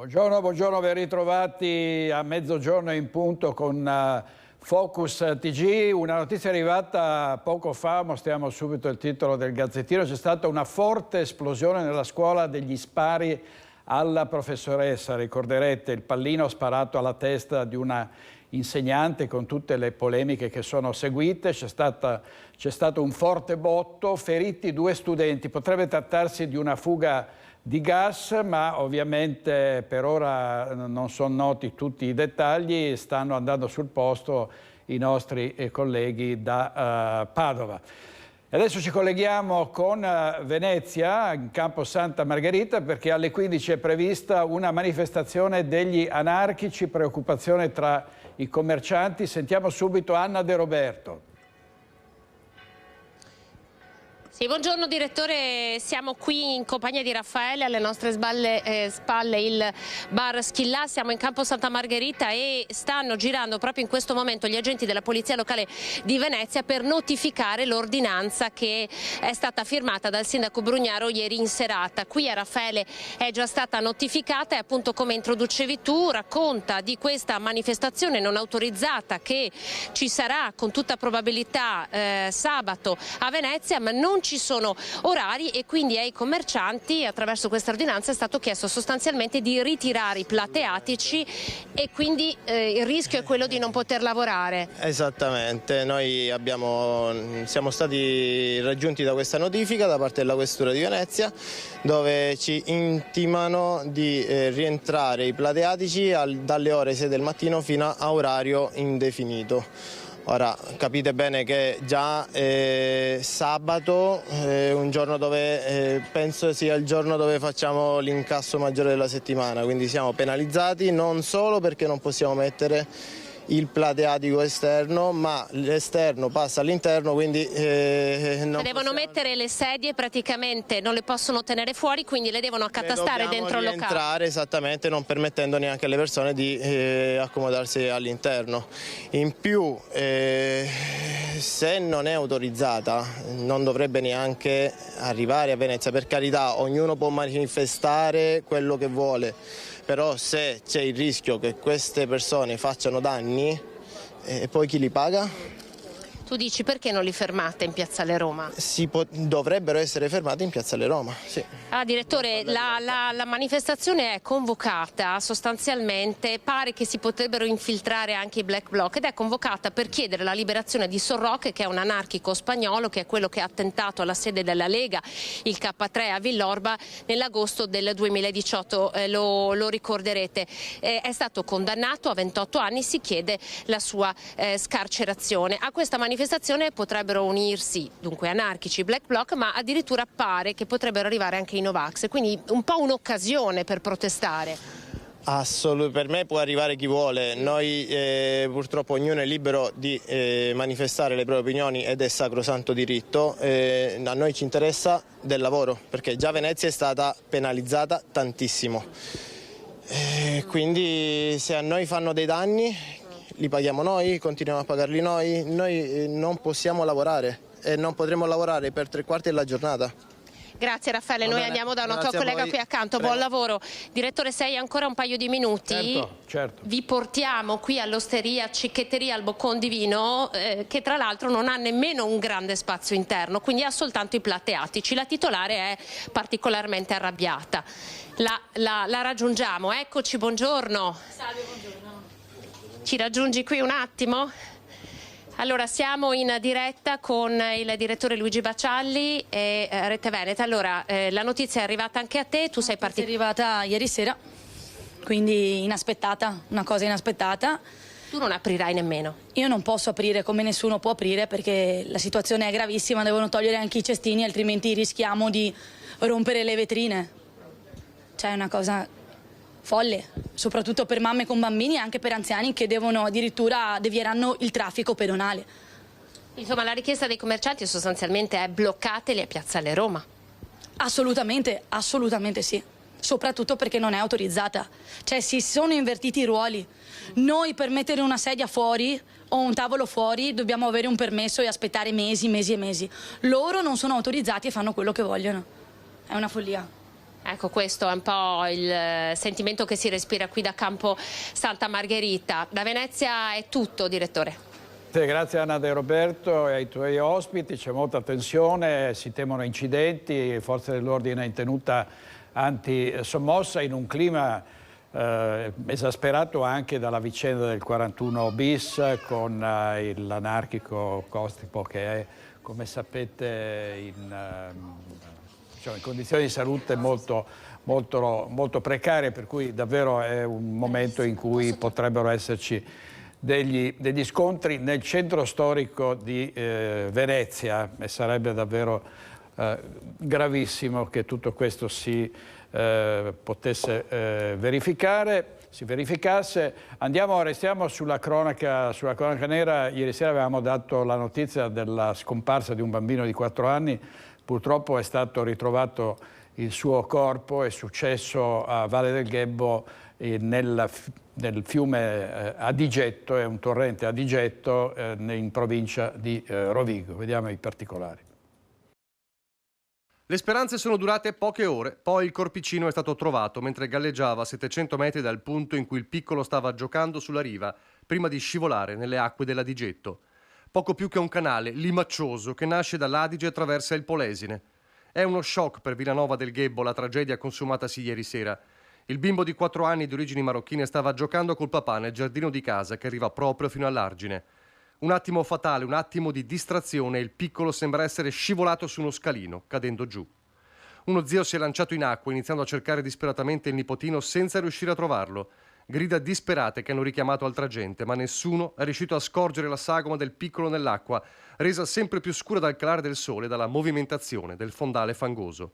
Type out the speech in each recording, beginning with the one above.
Buongiorno, buongiorno, ben ritrovati a mezzogiorno in punto con Focus TG. Una notizia arrivata poco fa, mostriamo subito il titolo del Gazzettino. C'è stata una forte esplosione nella scuola degli spari alla professoressa. Ricorderete il pallino sparato alla testa di una insegnante con tutte le polemiche che sono seguite. C'è stato un forte botto, feriti 2 studenti. Potrebbe trattarsi di una fuga di gas, ma ovviamente per ora non sono noti tutti i dettagli. Stanno andando sul posto i nostri colleghi da Padova. Adesso ci colleghiamo con Venezia, in campo Santa Margherita, perché alle 15 è prevista una manifestazione degli anarchici, preoccupazione tra i commercianti. Sentiamo subito Anna De Roberto. Sì, buongiorno direttore, siamo qui in compagnia di Raffaele, alle nostre spalle il bar Schillà, siamo in campo Santa Margherita e stanno girando proprio in questo momento gli agenti della Polizia Locale di Venezia per notificare l'ordinanza che è stata firmata dal sindaco Brugnaro ieri in serata. Qui a Raffaele è già stata notificata e appunto, come introducevi tu, racconta di questa manifestazione non autorizzata che ci sarà con tutta probabilità sabato a Venezia, ma non ci sono orari e quindi ai commercianti attraverso questa ordinanza è stato chiesto sostanzialmente di ritirare i plateatici e quindi il rischio è quello di non poter lavorare. Esattamente, noi siamo stati raggiunti da questa notifica da parte della Questura di Venezia, dove ci intimano di rientrare i plateatici dalle ore 6 del mattino fino a orario indefinito. Ora capite bene che già sabato è un giorno dove penso sia il giorno dove facciamo l'incasso maggiore della settimana, quindi siamo penalizzati non solo perché non possiamo mettere il plateatico esterno, ma l'esterno passa all'interno, quindi devono mettere le sedie, praticamente non le possono tenere fuori, quindi le devono accatastare dentro il locale. Esattamente, non permettendo neanche alle persone di accomodarsi all'interno. In più, se non è autorizzata, non dovrebbe neanche arrivare a Venezia. Per carità, ognuno può manifestare quello che vuole, però se c'è il rischio che queste persone facciano danni, poi chi li paga? Tu dici perché non li fermate in Piazzale Roma? Dovrebbero essere fermati in Piazzale Roma, sì. Direttore, la manifestazione è convocata sostanzialmente, pare che si potrebbero infiltrare anche i black bloc ed è convocata per chiedere la liberazione di Sorroche, che è un anarchico spagnolo, che è quello che ha attentato alla sede della Lega, il K3 a Villorba, nell'agosto del 2018, lo ricorderete. È stato condannato a 28 anni, si chiede la sua scarcerazione. A questa manifestazione potrebbero unirsi dunque anarchici, black bloc, ma addirittura pare che potrebbero arrivare anche i Novax, quindi un po' un'occasione per protestare. Per me può arrivare chi vuole, noi purtroppo ognuno è libero di manifestare le proprie opinioni ed è sacrosanto diritto. A noi ci interessa del lavoro, perché già Venezia è stata penalizzata tantissimo, quindi se a noi fanno dei danni li paghiamo noi, continuiamo a pagarli noi non possiamo lavorare e non potremo lavorare per 3/4 della giornata. Grazie Raffaele, noi andiamo da una tua collega qui accanto. Prego. Buon lavoro. Direttore, sei ancora un paio di minuti? Certo. Vi portiamo qui all'osteria Cicchetteria al Boccon di Vino, che tra l'altro non ha nemmeno un grande spazio interno, quindi ha soltanto i plateatici. La titolare è particolarmente arrabbiata. La raggiungiamo, eccoci, buongiorno. Salve, buongiorno. Ci raggiungi qui un attimo? Allora, siamo in diretta con il direttore Luigi Bacialli e Rete Veneta. Allora, la notizia è arrivata anche a te, tu sei partito. È arrivata ieri sera, quindi inaspettata, una cosa inaspettata. Tu non aprirai nemmeno? Io non posso aprire come nessuno può aprire perché la situazione è gravissima, devono togliere anche i cestini, altrimenti rischiamo di rompere le vetrine. Cioè è una cosa folle, soprattutto per mamme con bambini e anche per anziani che addirittura devieranno il traffico pedonale. Insomma, la richiesta dei commercianti sostanzialmente è bloccateli a Piazzale Roma. Assolutamente, assolutamente sì. Soprattutto perché non è autorizzata. Cioè si sono invertiti i ruoli. Noi per mettere una sedia fuori o un tavolo fuori dobbiamo avere un permesso e aspettare mesi, mesi e mesi. Loro non sono autorizzati e fanno quello che vogliono. È una follia. Ecco, questo è un po' il sentimento che si respira qui da Campo Santa Margherita. Da Venezia è tutto, direttore. Grazie Anna De Roberto e ai tuoi ospiti, c'è molta tensione, si temono incidenti, le forze dell'ordine in tenuta antisommossa in un clima esasperato anche dalla vicenda del 41 bis con l'anarchico Costipo che è, come sapete, in condizioni di salute molto precarie, per cui davvero è un momento in cui potrebbero esserci degli scontri nel centro storico di Venezia e sarebbe davvero gravissimo che tutto questo si potesse si verificasse. Restiamo sulla cronaca nera. Ieri sera avevamo dato la notizia della scomparsa di un bambino di 4 anni. Purtroppo è stato ritrovato il suo corpo, è successo a Valle del Ghebbo nel fiume Adigetto, è un torrente Adigetto in provincia di Rovigo. Vediamo i particolari. Le speranze sono durate poche ore, poi il corpicino è stato trovato mentre galleggiava a 700 metri dal punto in cui il piccolo stava giocando sulla riva, prima di scivolare nelle acque dell'Adigetto. Poco più che un canale limaccioso che nasce dall'Adige e attraversa il Polesine. È uno shock per Villanova del Ghebbo la tragedia consumatasi ieri sera. Il bimbo di 4 anni di origini marocchine stava giocando col papà nel giardino di casa che arriva proprio fino all'argine. Un attimo fatale, un attimo di distrazione e il piccolo sembra essere scivolato su uno scalino, cadendo giù. Uno zio si è lanciato in acqua iniziando a cercare disperatamente il nipotino senza riuscire a trovarlo. Grida disperate che hanno richiamato altra gente, ma nessuno è riuscito a scorgere la sagoma del piccolo nell'acqua, resa sempre più scura dal calare del sole e dalla movimentazione del fondale fangoso.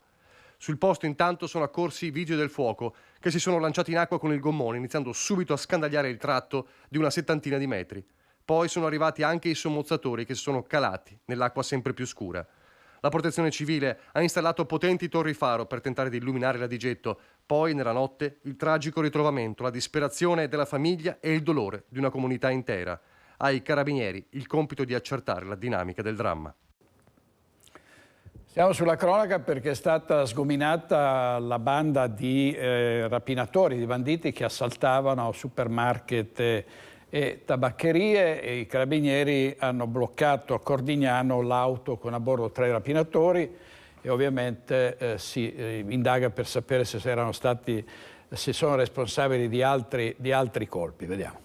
Sul posto intanto sono accorsi i vigili del fuoco che si sono lanciati in acqua con il gommone, iniziando subito a scandagliare il tratto di una 70 di metri. Poi sono arrivati anche i sommozzatori che si sono calati nell'acqua sempre più scura. La Protezione Civile ha installato potenti torri faro per tentare di illuminare l'Adigetto. Poi, nella notte, il tragico ritrovamento, la disperazione della famiglia e il dolore di una comunità intera. Ai carabinieri il compito di accertare la dinamica del dramma. Siamo sulla cronaca perché è stata sgominata la banda di rapinatori, di banditi che assaltavano supermarket e tabaccherie e i carabinieri hanno bloccato a Cordignano l'auto con a bordo 3 rapinatori e ovviamente si indaga per sapere se sono responsabili di altri colpi. Vediamo.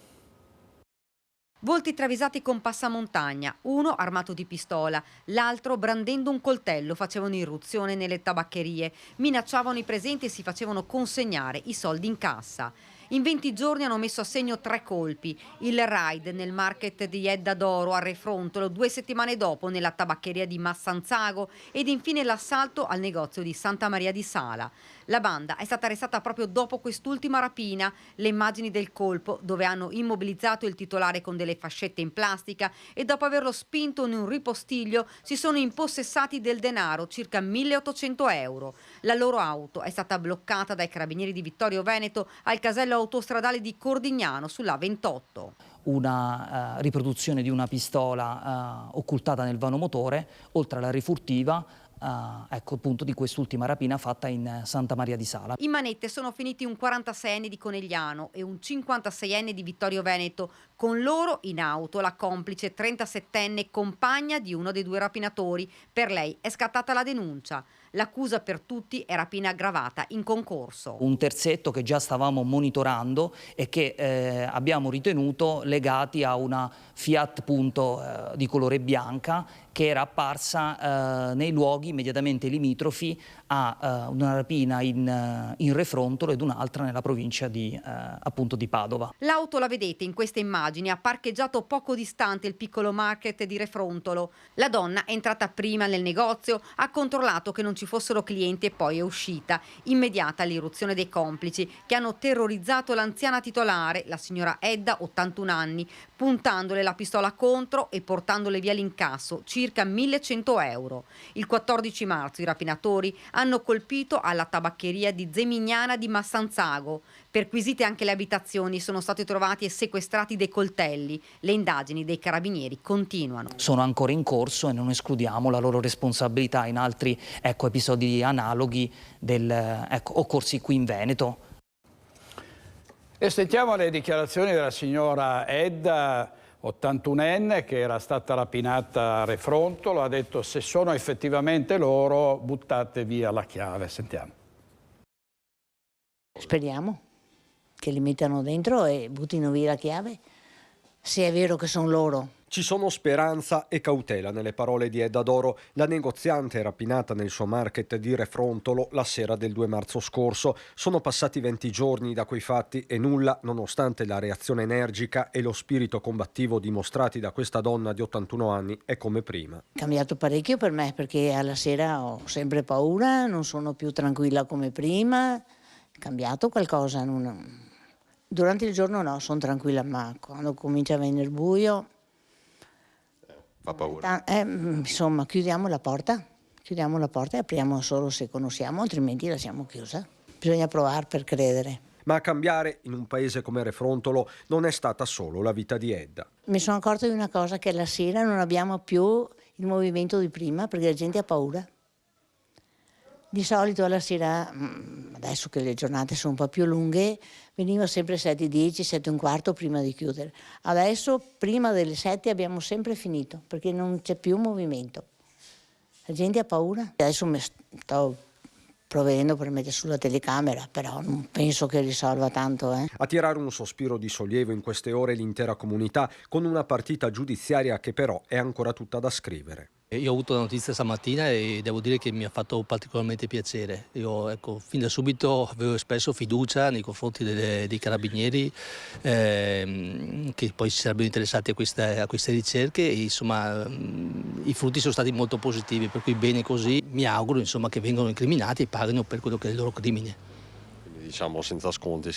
Volti travisati con passamontagna, uno armato di pistola, l'altro brandendo un coltello, facevano irruzione nelle tabaccherie, minacciavano i presenti e si facevano consegnare i soldi in cassa. In 20 giorni hanno messo a segno 3 colpi, il raid nel market di Edda d'Oro a Refrontolo 2 settimane dopo nella tabaccheria di Massanzago ed infine l'assalto al negozio di Santa Maria di Sala. La banda è stata arrestata proprio dopo quest'ultima rapina, le immagini del colpo dove hanno immobilizzato il titolare con delle fascette in plastica e dopo averlo spinto in un ripostiglio si sono impossessati del denaro, circa 1.800 euro. La loro auto è stata bloccata dai carabinieri di Vittorio Veneto al casello autostradale di Cordignano sulla 28. Una riproduzione di una pistola occultata nel vano motore, oltre alla rifurtiva, ecco appunto di quest'ultima rapina fatta in Santa Maria di Sala. In manette sono finiti un 46enne di Conegliano e un 56enne di Vittorio Veneto, con loro in auto la complice 37enne compagna di uno dei 2 rapinatori. Per lei è scattata la denuncia. L'accusa per tutti è rapina aggravata in concorso. Un terzetto che già stavamo monitorando e che abbiamo ritenuto legati a una Fiat Punto di colore bianca che era apparsa nei luoghi immediatamente limitrofi a una rapina in Refrontolo ed un'altra nella provincia di Padova. L'auto la vedete in queste immagini, ha parcheggiato poco distante il piccolo market di Refrontolo. La donna è entrata prima nel negozio, ha controllato che non ci fossero clienti e poi è uscita. Immediata l'irruzione dei complici che hanno terrorizzato l'anziana titolare, la signora Edda, 81 anni, puntandole la pistola contro e portandole via l'incasso, circa 1.100 euro. Il 14 marzo i rapinatori hanno colpito alla tabaccheria di Zemignana di Massanzago. Perquisite anche le abitazioni, sono stati trovati e sequestrati dei coltelli. Le indagini dei carabinieri continuano. Sono ancora in corso e non escludiamo la loro responsabilità in altri episodi analoghi occorsi qui in Veneto. E sentiamo le dichiarazioni della signora Edda, 81enne, che era stata rapinata a Refrontolo. Ha detto: se sono effettivamente loro, buttate via la chiave. Sentiamo. Speriamo che li mettano dentro e buttino via la chiave, se è vero che sono loro. Ci sono speranza e cautela nelle parole di Edda Doro, la negoziante rapinata nel suo market di Refrontolo la sera del 2 marzo scorso. Sono passati 20 giorni da quei fatti e nulla, nonostante la reazione energica e lo spirito combattivo dimostrati da questa donna di 81 anni, è come prima. È cambiato parecchio per me, perché alla sera ho sempre paura, non sono più tranquilla come prima. È cambiato qualcosa. Durante il giorno no, sono tranquilla, ma quando comincia a venire buio... Fa paura. Insomma, chiudiamo la porta e apriamo solo se conosciamo, altrimenti lasciamo chiusa. Bisogna provare per credere. Ma a cambiare in un paese come Refrontolo non è stata solo la vita di Edda. Mi sono accorta di una cosa, che la sera non abbiamo più il movimento di prima, perché la gente ha paura. Di solito alla sera, adesso che le giornate sono un po' più lunghe, veniva sempre 7:10, 7:15 prima di chiudere. Adesso prima delle 7 abbiamo sempre finito, perché non c'è più movimento. La gente ha paura. Adesso mi sto provvedendo per mettere sulla telecamera, però non penso che risolva tanto. A tirare un sospiro di sollievo in queste ore l'intera comunità, con una partita giudiziaria che però è ancora tutta da scrivere. Io ho avuto la notizia stamattina e devo dire che mi ha fatto particolarmente piacere. Io fin da subito avevo espresso fiducia nei confronti dei carabinieri che poi si sarebbero interessati a queste ricerche e insomma i frutti sono stati molto positivi, per cui bene così. Mi auguro insomma che vengano incriminati e paghino per quello che è il loro crimine. Quindi diciamo senza sconti,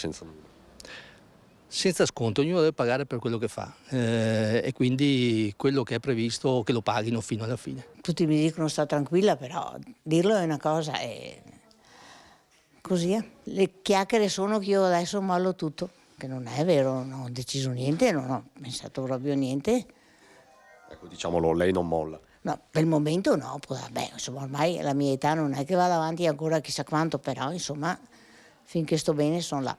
Senza sconto, ognuno deve pagare per quello che fa e quindi quello che è previsto che lo paghino fino alla fine. Tutti mi dicono sta tranquilla, però dirlo è una cosa e così è. Le chiacchiere sono che io adesso mollo tutto, che non è vero, non ho deciso niente, non ho pensato proprio niente. Ecco, diciamolo, lei non molla. No, per il momento no, insomma ormai la mia età non è che vada avanti ancora chissà quanto, però insomma finché sto bene sono là.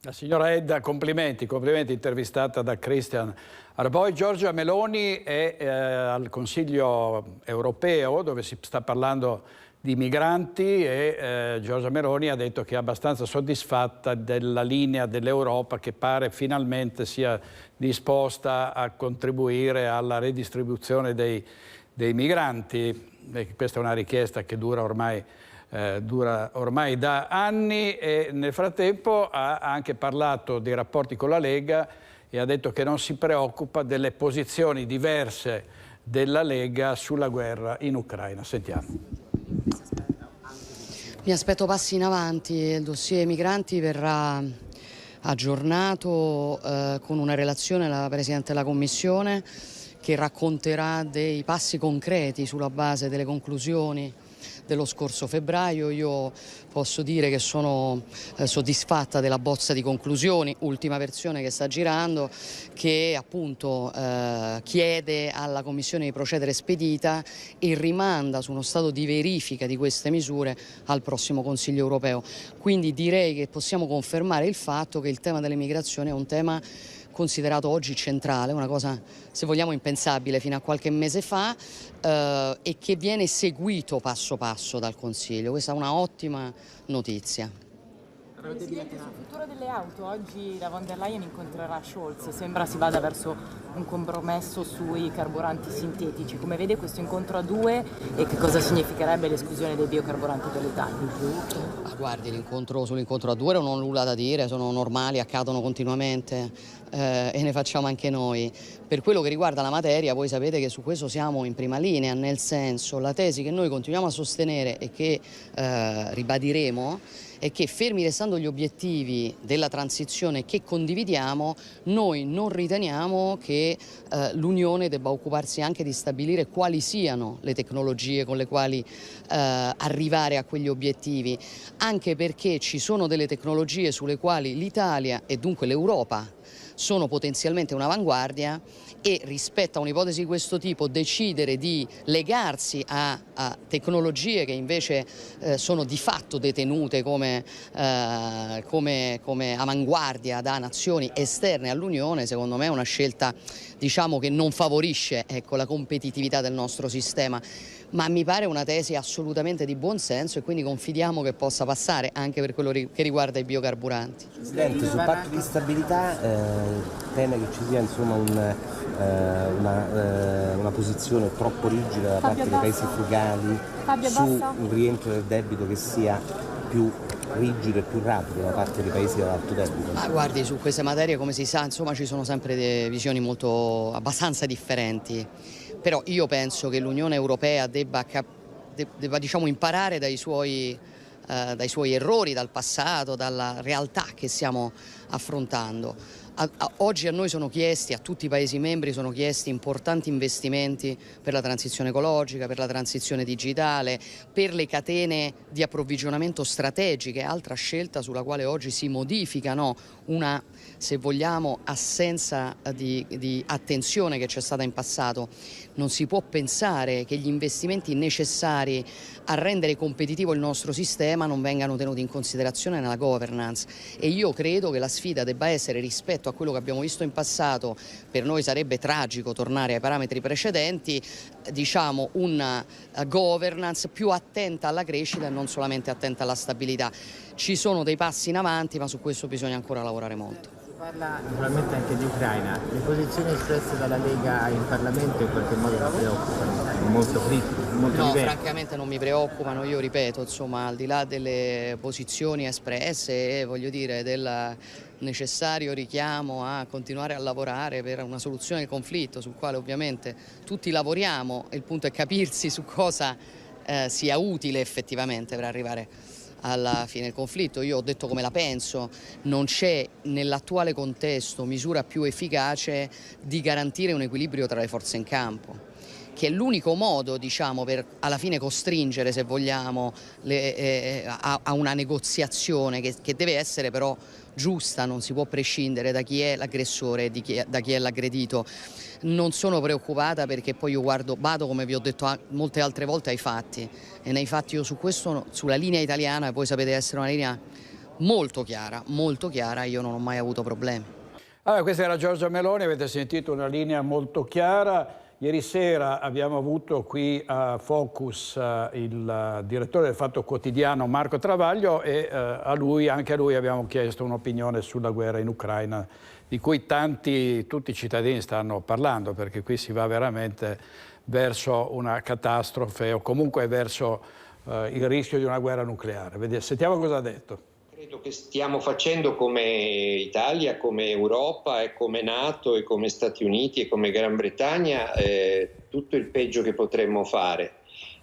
La signora Edda, complimenti, intervistata da Christian Arboi. Giorgia Meloni è al Consiglio europeo dove si sta parlando di migranti e Giorgia Meloni ha detto che è abbastanza soddisfatta della linea dell'Europa, che pare finalmente sia disposta a contribuire alla redistribuzione dei migranti. Questa è una richiesta che dura ormai da anni e nel frattempo ha anche parlato dei rapporti con la Lega e ha detto che non si preoccupa delle posizioni diverse della Lega sulla guerra in Ucraina. Sentiamo. Mi aspetto passi in avanti, il dossier migranti verrà aggiornato con una relazione alla Presidente della Commissione che racconterà dei passi concreti sulla base delle conclusioni dello scorso febbraio. Io posso dire che sono soddisfatta della bozza di conclusioni, ultima versione che sta girando, che appunto chiede alla Commissione di procedere spedita e rimanda su uno stato di verifica di queste misure al prossimo Consiglio europeo. Quindi direi che possiamo confermare il fatto che il tema delle migrazioni è un tema considerato oggi centrale, una cosa se vogliamo impensabile fino a qualche mese fa e che viene seguito passo passo dal Consiglio. Questa è una ottima notizia. Presidente, sul futuro delle auto, oggi la von der Leyen incontrerà Scholz, sembra si vada verso un compromesso sui carburanti sintetici. Come vede questo incontro a due e che cosa significherebbe l'esclusione dei biocarburanti dall'Italia? Guardi, sull'incontro a due non ho nulla da dire, sono normali, accadono continuamente e ne facciamo anche noi. Per quello che riguarda la materia, voi sapete che su questo siamo in prima linea, nel senso la tesi che noi continuiamo a sostenere e che ribadiremo è che, fermi restando gli obiettivi della transizione che condividiamo, noi non riteniamo che l'Unione debba occuparsi anche di stabilire quali siano le tecnologie con le quali arrivare a quegli obiettivi, anche perché ci sono delle tecnologie sulle quali l'Italia e dunque l'Europa sono potenzialmente un'avanguardia, e rispetto a un'ipotesi di questo tipo decidere di legarsi a tecnologie che invece sono di fatto detenute come avanguardia da nazioni esterne all'Unione, secondo me è una scelta, diciamo, che non favorisce, ecco, la competitività del nostro sistema. Ma mi pare una tesi assolutamente di buon senso, e quindi confidiamo che possa passare anche per quello che riguarda i biocarburanti. Presidente, sul patto di stabilità teme che ci sia, insomma, una posizione troppo rigida da parte dei paesi frugali su un rientro del debito che sia più rigido e più rapido da parte dei paesi ad alto debito. Ma guardi, su queste materie, come si sa, insomma, ci sono sempre visioni abbastanza differenti. Però io penso che l'Unione Europea debba diciamo, imparare dai suoi errori, dal passato, dalla realtà che stiamo affrontando. Oggi a noi sono chiesti, a tutti i Paesi membri sono chiesti importanti investimenti per la transizione ecologica, per la transizione digitale, per le catene di approvvigionamento strategiche, altra scelta sulla quale oggi si modifica, no? Una, se vogliamo, assenza di attenzione che c'è stata in passato. Non si può pensare che gli investimenti necessari a rendere competitivo il nostro sistema non vengano tenuti in considerazione nella governance, e io credo che la sfida debba essere, rispetto a quello che abbiamo visto in passato, per noi sarebbe tragico tornare ai parametri precedenti, diciamo una governance più attenta alla crescita e non solamente attenta alla stabilità. Ci sono dei passi in avanti, ma su questo bisogna ancora lavorare molto. Parla naturalmente anche di Ucraina. Le posizioni espresse dalla Lega in Parlamento in qualche modo la preoccupano, molto critiche, molto diverse. No, francamente non mi preoccupano, io ripeto, insomma, al di là delle posizioni espresse, voglio dire, del necessario richiamo a continuare a lavorare per una soluzione del conflitto, sul quale ovviamente tutti lavoriamo, e il punto è capirsi su cosa sia utile effettivamente per arrivare alla fine del conflitto. Io ho detto come la penso, non c'è nell'attuale contesto misura più efficace di garantire un equilibrio tra le forze in campo, che è l'unico modo, diciamo, per alla fine costringere, se vogliamo, a una negoziazione che deve essere però giusta, non si può prescindere da chi è l'aggressore e da chi è l'aggredito. Non sono preoccupata, perché poi io vado, come vi ho detto molte altre volte, ai fatti, e nei fatti io su questo, sulla linea italiana, e voi sapete essere una linea molto chiara, io non ho mai avuto problemi. Allora, questa era Giorgia Meloni, avete sentito una linea molto chiara. Ieri sera abbiamo avuto qui a Focus il direttore del Fatto Quotidiano Marco Travaglio, e anche a lui abbiamo chiesto un'opinione sulla guerra in Ucraina, di cui tutti i cittadini stanno parlando, perché qui si va veramente verso una catastrofe, o comunque verso il rischio di una guerra nucleare. Sentiamo cosa ha detto. Credo che stiamo facendo, come Italia, come Europa e come NATO e come Stati Uniti e come Gran Bretagna, tutto il peggio che potremmo fare.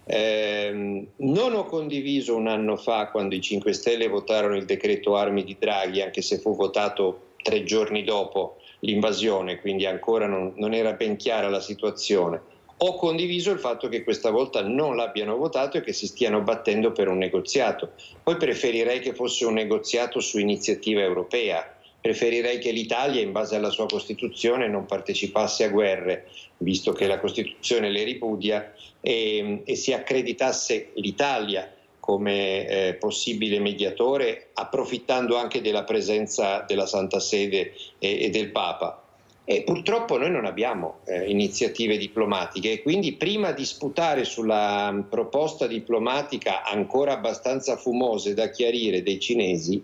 Non ho condiviso un anno fa, quando i 5 Stelle votarono il decreto armi di Draghi, anche se fu votato 3 giorni dopo l'invasione, quindi ancora non era ben chiara la situazione. Ho condiviso il fatto che questa volta non l'abbiano votato e che si stiano battendo per un negoziato. Poi preferirei che fosse un negoziato su iniziativa europea. Preferirei che l'Italia, in base alla sua Costituzione, non partecipasse a guerre, visto che la Costituzione le ripudia, e si accreditasse l'Italia come possibile mediatore, approfittando anche della presenza della Santa Sede e del Papa. E purtroppo noi non abbiamo iniziative diplomatiche, e quindi prima di sputare sulla proposta diplomatica ancora abbastanza fumose da chiarire dei cinesi,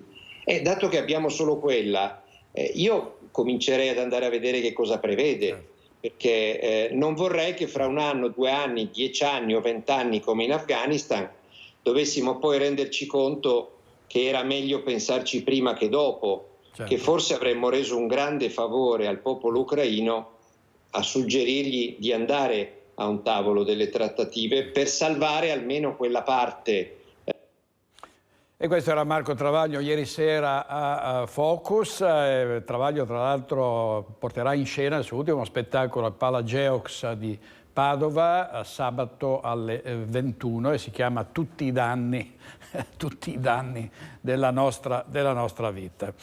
dato che abbiamo solo quella, io comincerei ad andare a vedere che cosa prevede, perché non vorrei che fra un anno, 2 anni, 10 anni o 20 anni, come in Afghanistan, dovessimo poi renderci conto che era meglio pensarci prima che dopo. Certo. Che forse avremmo reso un grande favore al popolo ucraino a suggerirgli di andare a un tavolo delle trattative per salvare almeno quella parte. E questo era Marco Travaglio ieri sera a Focus. Travaglio tra l'altro porterà in scena il suo ultimo spettacolo al Palageox di Padova sabato alle 21 e si chiama Tutti i danni della nostra vita.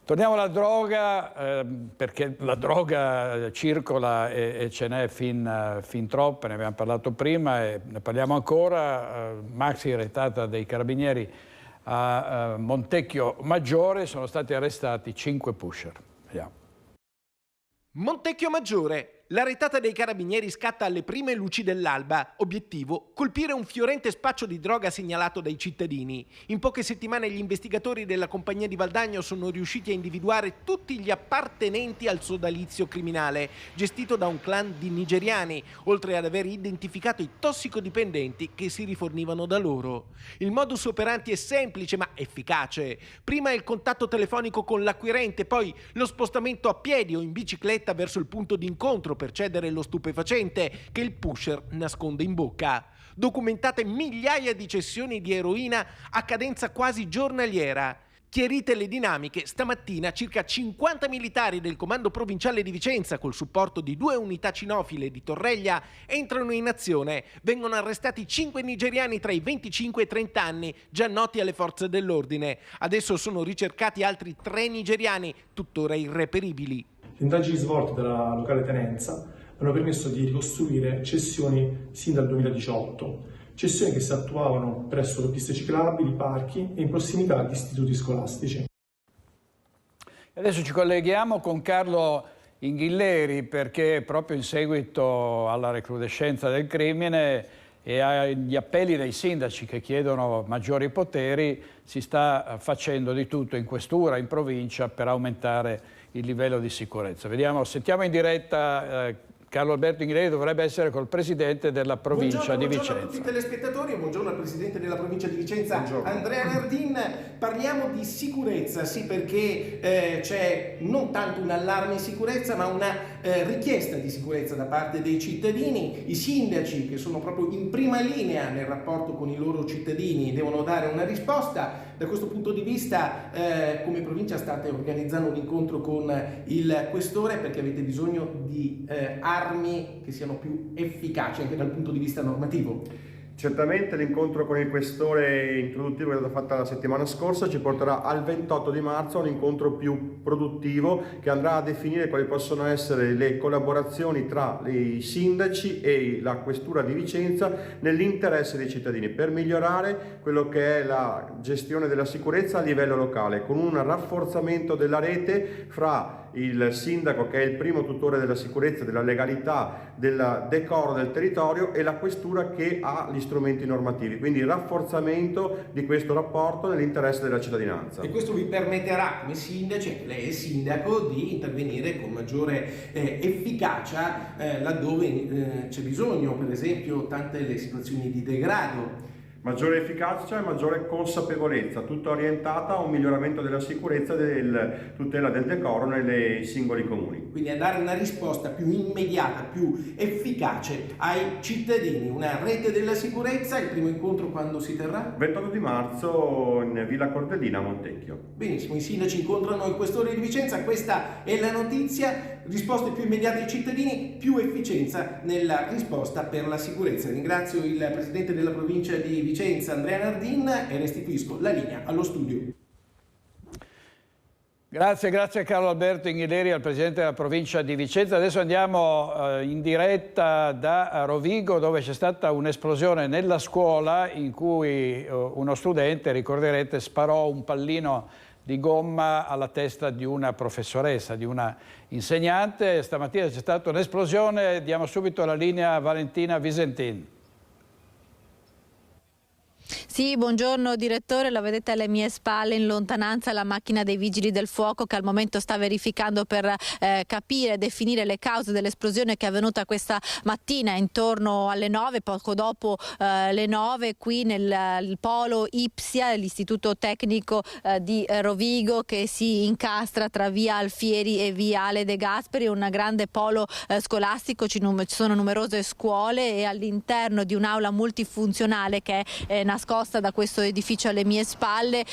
Torniamo alla droga, perché la droga circola e ce n'è fin troppe, ne abbiamo parlato prima e ne parliamo ancora. Maxi retata dei carabinieri a Montecchio Maggiore, sono stati arrestati 5 pusher. Vediamo. Montecchio Maggiore. La retata dei carabinieri scatta alle prime luci dell'alba. Obiettivo: colpire un fiorente spaccio di droga segnalato dai cittadini. In poche settimane gli investigatori della compagnia di Valdagno sono riusciti a individuare tutti gli appartenenti al sodalizio criminale, gestito da un clan di nigeriani, oltre ad aver identificato i tossicodipendenti che si rifornivano da loro. Il modus operandi è semplice ma efficace. Prima il contatto telefonico con l'acquirente, poi lo spostamento a piedi o in bicicletta verso il punto di incontro per cedere lo stupefacente che il pusher nasconde in bocca. Documentate migliaia di cessioni di eroina a cadenza quasi giornaliera. Chiarite le dinamiche, stamattina circa 50 militari del Comando Provinciale di Vicenza, col supporto di 2 unità cinofile di Torreglia, entrano in azione. Vengono arrestati 5 nigeriani tra i 25 e i 30 anni, già noti alle forze dell'ordine. Adesso sono ricercati altri 3 nigeriani, tuttora irreperibili. Le indagini svolte dalla locale tenenza hanno permesso di ricostruire cessioni sin dal 2018, cessioni che si attuavano presso piste ciclabili, parchi e in prossimità di istituti scolastici. Adesso ci colleghiamo con Carlo Inghilleri perché proprio in seguito alla recrudescenza del crimine e agli appelli dei sindaci che chiedono maggiori poteri si sta facendo di tutto in questura, in provincia per aumentare il livello di sicurezza. Sentiamo in diretta Carlo Alberto Inghilleri, dovrebbe essere col presidente della provincia di Vicenza. Buongiorno a tutti i telespettatori, buongiorno al presidente della provincia di Vicenza, Andrea Nardin. Parliamo di sicurezza, sì, perché c'è non tanto un allarme in sicurezza ma una richiesta di sicurezza da parte dei cittadini. I sindaci, che sono proprio in prima linea nel rapporto con i loro cittadini, devono dare una risposta. Da questo punto di vista come provincia state organizzando un incontro con il questore perché avete bisogno di armi che siano più efficaci anche dal punto di vista normativo. Certamente l'incontro con il questore introduttivo che è stato fatto la settimana scorsa ci porterà al 28 di marzo a un incontro più produttivo che andrà a definire quali possono essere le collaborazioni tra i sindaci e la questura di Vicenza nell'interesse dei cittadini per migliorare quello che è la gestione della sicurezza a livello locale con un rafforzamento della rete fra il sindaco, che è il primo tutore della sicurezza, della legalità, del decoro del territorio, e la questura che ha gli strumenti normativi, quindi il rafforzamento di questo rapporto nell'interesse della cittadinanza. E questo vi permetterà come sindaci, lei è sindaco, di intervenire con maggiore efficacia laddove c'è bisogno, per esempio tante le situazioni di degrado. Maggiore efficacia e maggiore consapevolezza, tutta orientata a un miglioramento della sicurezza e della tutela del decoro nei singoli comuni. Quindi a dare una risposta più immediata, più efficace ai cittadini. Una rete della sicurezza, il primo incontro quando si terrà? 28 di marzo in Villa Cordellina a Montecchio. Benissimo, i sindaci incontrano il questore di Vicenza, questa è la notizia. Risposte più immediate ai cittadini, più efficienza nella risposta per la sicurezza. Ringrazio il presidente della provincia di Vicenza, Andrea Nardin, e restituisco la linea allo studio. Grazie a Carlo Alberto Inghilleri, al presidente della provincia di Vicenza. Adesso andiamo in diretta da Rovigo, dove c'è stata un'esplosione nella scuola in cui uno studente, ricorderete, sparò un pallino di gomma alla testa di una professoressa, di una insegnante. Stamattina c'è stata un'esplosione, diamo subito la linea a Valentina Visentin. Sì, buongiorno direttore, la vedete alle mie spalle in lontananza la macchina dei vigili del fuoco che al momento sta verificando per capire e definire le cause dell'esplosione che è avvenuta questa mattina intorno alle 9, poco dopo le 9, qui nel polo Ipsia, l'istituto tecnico di Rovigo, che si incastra tra via Alfieri e viale De Gasperi, un grande polo scolastico. Ci sono numerose scuole e all'interno di un'aula multifunzionale che è nascosta nascosta da questo edificio alle mie spalle.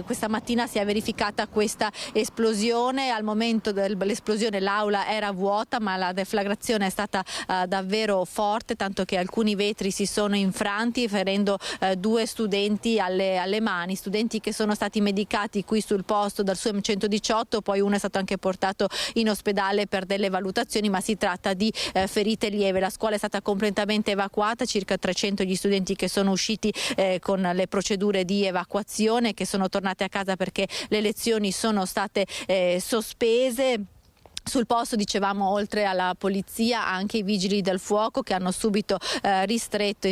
Questa mattina si è verificata questa esplosione. Al momento dell'esplosione l'aula era vuota, ma la deflagrazione è stata davvero forte, tanto che alcuni vetri si sono infranti, ferendo 2 studenti alle mani, studenti che sono stati medicati qui sul posto dal SUEM 118, poi uno è stato anche portato in ospedale per delle valutazioni, ma si tratta di ferite lieve. La scuola è stata completamente evacuata, circa 300 gli studenti che sono usciti con le procedure di evacuazione, che sono tornati a casa perché le lezioni sono state sospese. Sul posto, dicevamo, oltre alla polizia, anche i vigili del fuoco che hanno subito ristretto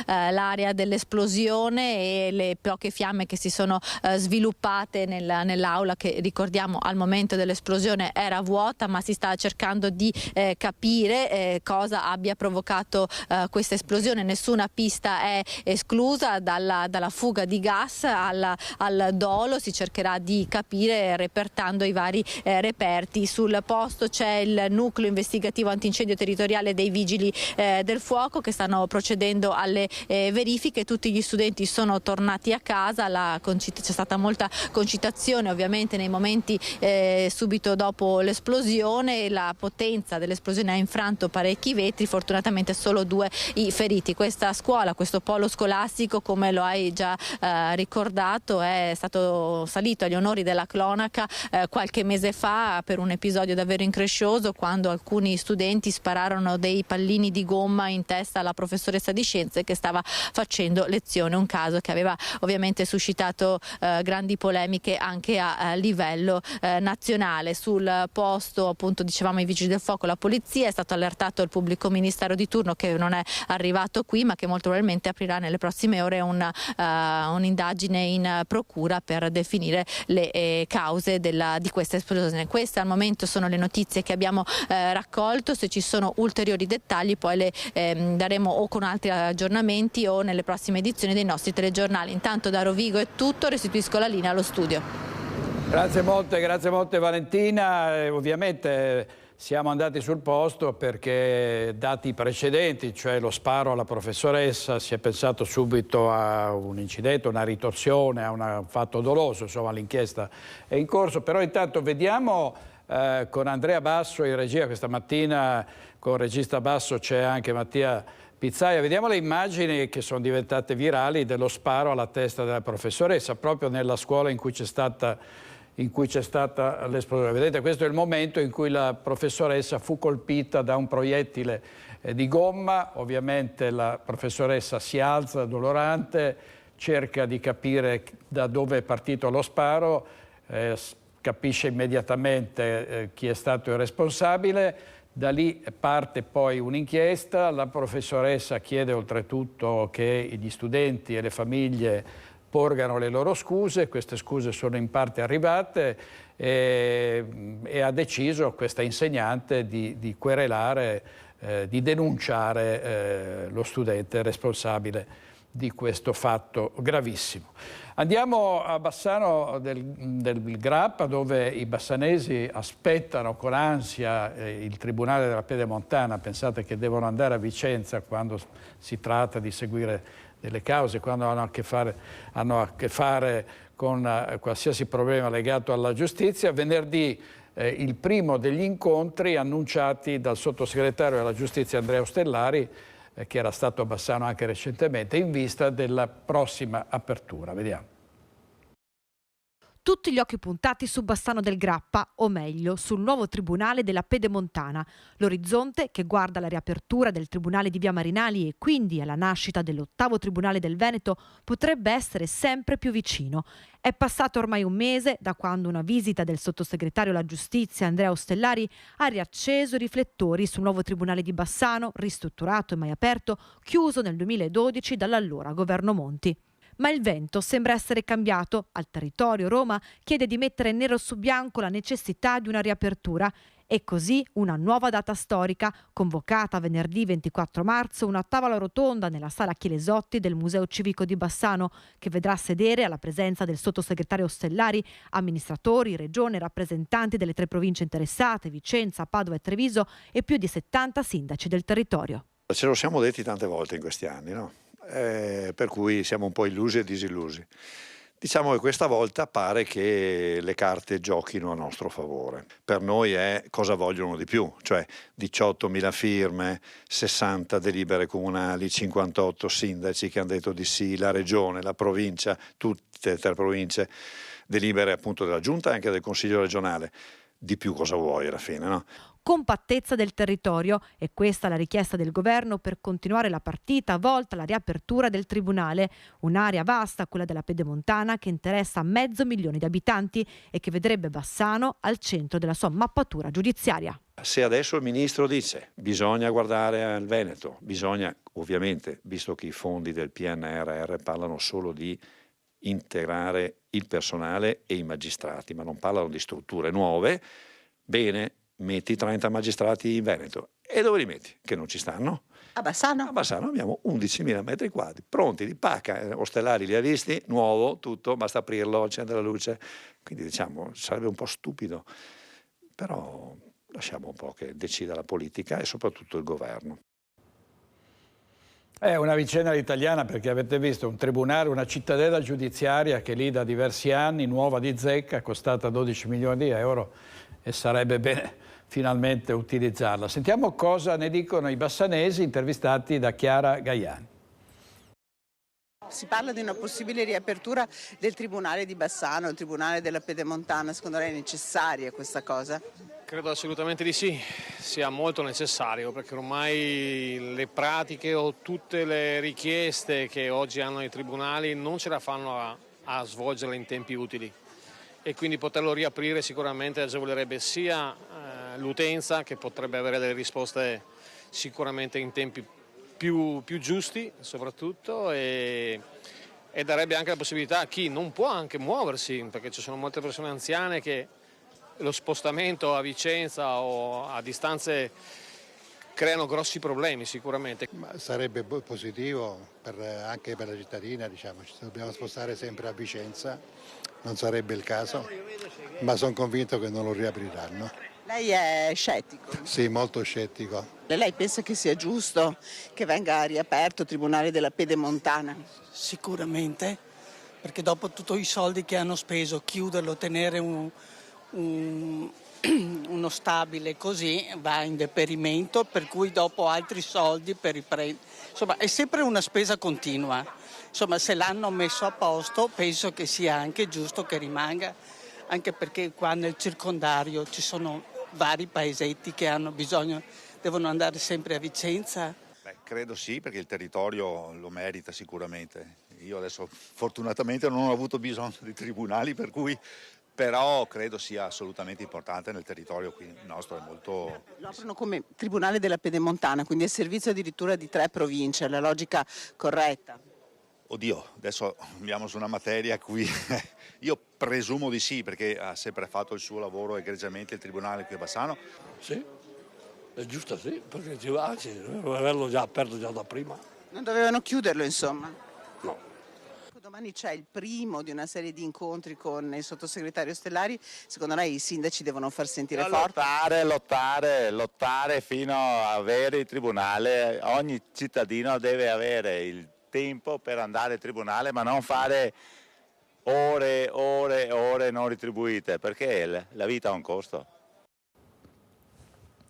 l'area dell'esplosione e le poche fiamme che si sono sviluppate nell'aula, che ricordiamo al momento dell'esplosione era vuota, ma si sta cercando di capire cosa abbia provocato questa esplosione. Nessuna pista è esclusa, dalla fuga di gas al dolo. Si cercherà di capire repertando i vari reperti. Sul posto c'è il nucleo investigativo antincendio territoriale dei vigili del fuoco che stanno procedendo alle verifiche. Tutti gli studenti sono tornati a casa, c'è stata molta concitazione ovviamente nei momenti subito dopo l'esplosione. La potenza dell'esplosione ha infranto parecchi vetri, fortunatamente solo 2 i feriti. Questa scuola, questo polo scolastico, come lo hai già ricordato, è stato salito agli onori della cronaca qualche mese fa per un episodio davvero increscioso, quando alcuni studenti spararono dei pallini di gomma in testa alla professoressa di scienze che stava facendo lezione, un caso che aveva ovviamente suscitato grandi polemiche anche a livello nazionale. Sul posto, appunto, dicevamo, i vigili del fuoco, la polizia, è stato allertato il pubblico ministero di turno, che non è arrivato qui ma che molto probabilmente aprirà nelle prossime ore un'indagine in procura per definire le cause di questa esplosione. Queste al momento sono le notizie che abbiamo raccolto. Se ci sono ulteriori dettagli poi le daremo o con altri aggiornamenti o nelle prossime edizioni dei nostri telegiornali. Intanto da Rovigo è tutto, restituisco la linea allo studio. Grazie molte Valentina. Ovviamente siamo andati sul posto perché, dati i precedenti, cioè lo sparo alla professoressa, si è pensato subito a un incidente, una ritorsione, a un fatto doloso. Insomma, l'inchiesta è in corso, però intanto vediamo con Andrea Basso in regia. Questa mattina con il regista Basso c'è anche Mattia Pizzaia. Vediamo le immagini che sono diventate virali dello sparo alla testa della professoressa proprio nella scuola in cui c'è stata l'esplosione. Vedete, questo è il momento in cui la professoressa fu colpita da un proiettile di gomma. Ovviamente la professoressa si alza dolorante, cerca di capire da dove è partito lo sparo, capisce immediatamente chi è stato il responsabile. Da lì parte poi un'inchiesta. La professoressa chiede oltretutto che gli studenti e le famiglie porgano le loro scuse. Queste scuse sono in parte arrivate e ha deciso questa insegnante di querelare, di denunciare lo studente responsabile di questo fatto gravissimo. Andiamo a Bassano del Grappa, dove i bassanesi aspettano con ansia il Tribunale della Pedemontana. Pensate che devono andare a Vicenza quando si tratta di seguire delle cause, quando hanno a che fare con qualsiasi problema legato alla giustizia. Venerdì il primo degli incontri annunciati dal sottosegretario della giustizia Andrea Ostellari, che era stato a Bassano anche recentemente, in vista della prossima apertura. Vediamo. Tutti gli occhi puntati su Bassano del Grappa, o meglio, sul nuovo Tribunale della Pedemontana. L'orizzonte, che guarda alla riapertura del Tribunale di Via Marinali e quindi alla nascita dell'8° Tribunale del Veneto, potrebbe essere sempre più vicino. È passato ormai un mese da quando una visita del sottosegretario alla giustizia Andrea Ostellari ha riacceso i riflettori sul nuovo Tribunale di Bassano, ristrutturato e mai aperto, chiuso nel 2012 dall'allora governo Monti. Ma il vento sembra essere cambiato. Al territorio Roma chiede di mettere nero su bianco la necessità di una riapertura. E così una nuova data storica, convocata venerdì 24 marzo, una tavola rotonda nella sala Chielesotti del Museo Civico di Bassano, che vedrà sedere, alla presenza del sottosegretario Ostellari, amministratori, regione, rappresentanti delle 3 province interessate, Vicenza, Padova e Treviso, e più di 70 sindaci del territorio. Ce lo siamo detti tante volte in questi anni, no? per cui siamo un po' illusi e disillusi. Diciamo che questa volta pare che le carte giochino a nostro favore. Per noi è cosa vogliono di più, cioè 18.000 firme, 60 delibere comunali, 58 sindaci che hanno detto di sì, la regione, la provincia, tutte e 3 province, delibere appunto della giunta e anche del consiglio regionale. Di più cosa vuoi alla fine, no? Compattezza del territorio, è questa la richiesta del governo per continuare la partita volta alla riapertura del tribunale, un'area vasta, quella della Pedemontana, che interessa 500.000 di abitanti e che vedrebbe Bassano al centro della sua mappatura giudiziaria. Se adesso il ministro dice bisogna guardare al Veneto, bisogna ovviamente, visto che i fondi del PNRR parlano solo di integrare il personale e i magistrati, ma non parlano di strutture nuove, bene, metti 30 magistrati in Veneto. E dove li metti? Che non ci stanno. A Bassano? A Bassano abbiamo 11.000 metri quadri, pronti di pacca, Ostellari li ha visti, nuovo, tutto, basta aprirlo, accendere la luce. Quindi diciamo, sarebbe un po' stupido, però lasciamo un po' che decida la politica e soprattutto il governo. È una vicenda italiana perché avete visto un tribunale, una cittadella giudiziaria che lì da diversi anni, nuova di zecca, costata 12 milioni di euro e sarebbe bene finalmente utilizzarla. Sentiamo cosa ne dicono i bassanesi intervistati da Chiara Gaiani. Si parla di una possibile riapertura del Tribunale di Bassano, il Tribunale della Pedemontana. Secondo lei è necessaria questa cosa? Credo assolutamente di sì, sia molto necessario, perché ormai le pratiche o tutte le richieste che oggi hanno i tribunali non ce la fanno a svolgerle in tempi utili. E quindi poterlo riaprire sicuramente agevolerebbe sia l'utenza, che potrebbe avere delle risposte sicuramente in tempi più giusti soprattutto, e darebbe anche la possibilità a chi non può anche muoversi, perché ci sono molte persone anziane che lo spostamento a Vicenza o a distanze creano grossi problemi sicuramente. Ma sarebbe positivo anche per la cittadina, diciamo, ci dobbiamo spostare sempre a Vicenza, non sarebbe il caso, ma sono convinto che non lo riapriranno. Lei è scettico? Sì, molto scettico. Lei pensa che sia giusto che venga riaperto il Tribunale della Pedemontana? Sicuramente, perché dopo tutti i soldi che hanno speso, chiuderlo, tenere uno stabile così va in deperimento, per cui dopo altri soldi per riprendere. Insomma, è sempre una spesa continua. Insomma, se l'hanno messo a posto, penso che sia anche giusto che rimanga, anche perché qua nel circondario ci sono vari paesetti che hanno bisogno, devono andare sempre a Vicenza. Beh, credo sì, perché il territorio lo merita sicuramente. Io adesso fortunatamente non ho avuto bisogno di tribunali, per cui però credo sia assolutamente importante nel territorio qui nostro. È molto... Lo aprono come Tribunale della Pedemontana, quindi è servizio addirittura di 3 province, è la logica corretta? Oddio, adesso andiamo su una materia a cui io presumo di sì, perché ha sempre fatto il suo lavoro egregiamente il Tribunale qui a Bassano. Sì, è giusto sì, perché anzi, doveva averlo già aperto già da prima. Non dovevano chiuderlo, insomma? No. Domani c'è il primo di una serie di incontri con il sottosegretario Ostellari. Secondo lei i sindaci devono far sentire forte? Lottare fino a avere il tribunale. Ogni cittadino deve avere il tempo per andare al tribunale, ma non fare ore non retribuite, perché la vita ha un costo.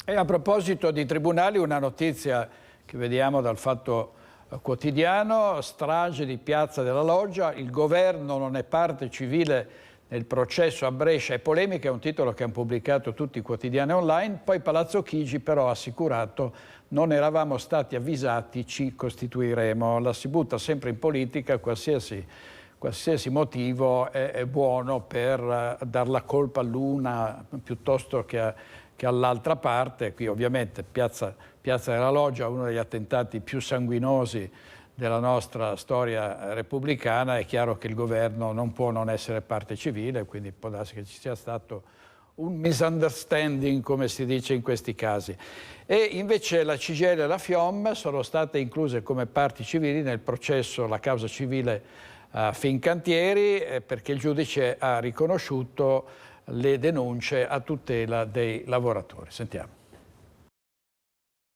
E a proposito di tribunali, una notizia che vediamo dal Fatto Quotidiano: strage di Piazza della Loggia, il governo non è parte civile nel processo a Brescia e polemica, è un titolo che hanno pubblicato tutti i quotidiani online. Poi Palazzo Chigi però ha assicurato: non eravamo stati avvisati, ci costituiremo. La si butta sempre in politica, qualsiasi motivo è buono per dar la colpa all'una piuttosto che all'altra parte. Qui ovviamente Piazza della Loggia, uno degli attentati più sanguinosi della nostra storia repubblicana. È chiaro che il governo non può non essere parte civile, quindi può darsi che ci sia stato un misunderstanding, come si dice in questi casi. E invece la CGIL e la FIOM sono state incluse come parti civili nel processo, la causa civile Fincantieri, perché il giudice ha riconosciuto le denunce a tutela dei lavoratori. Sentiamo.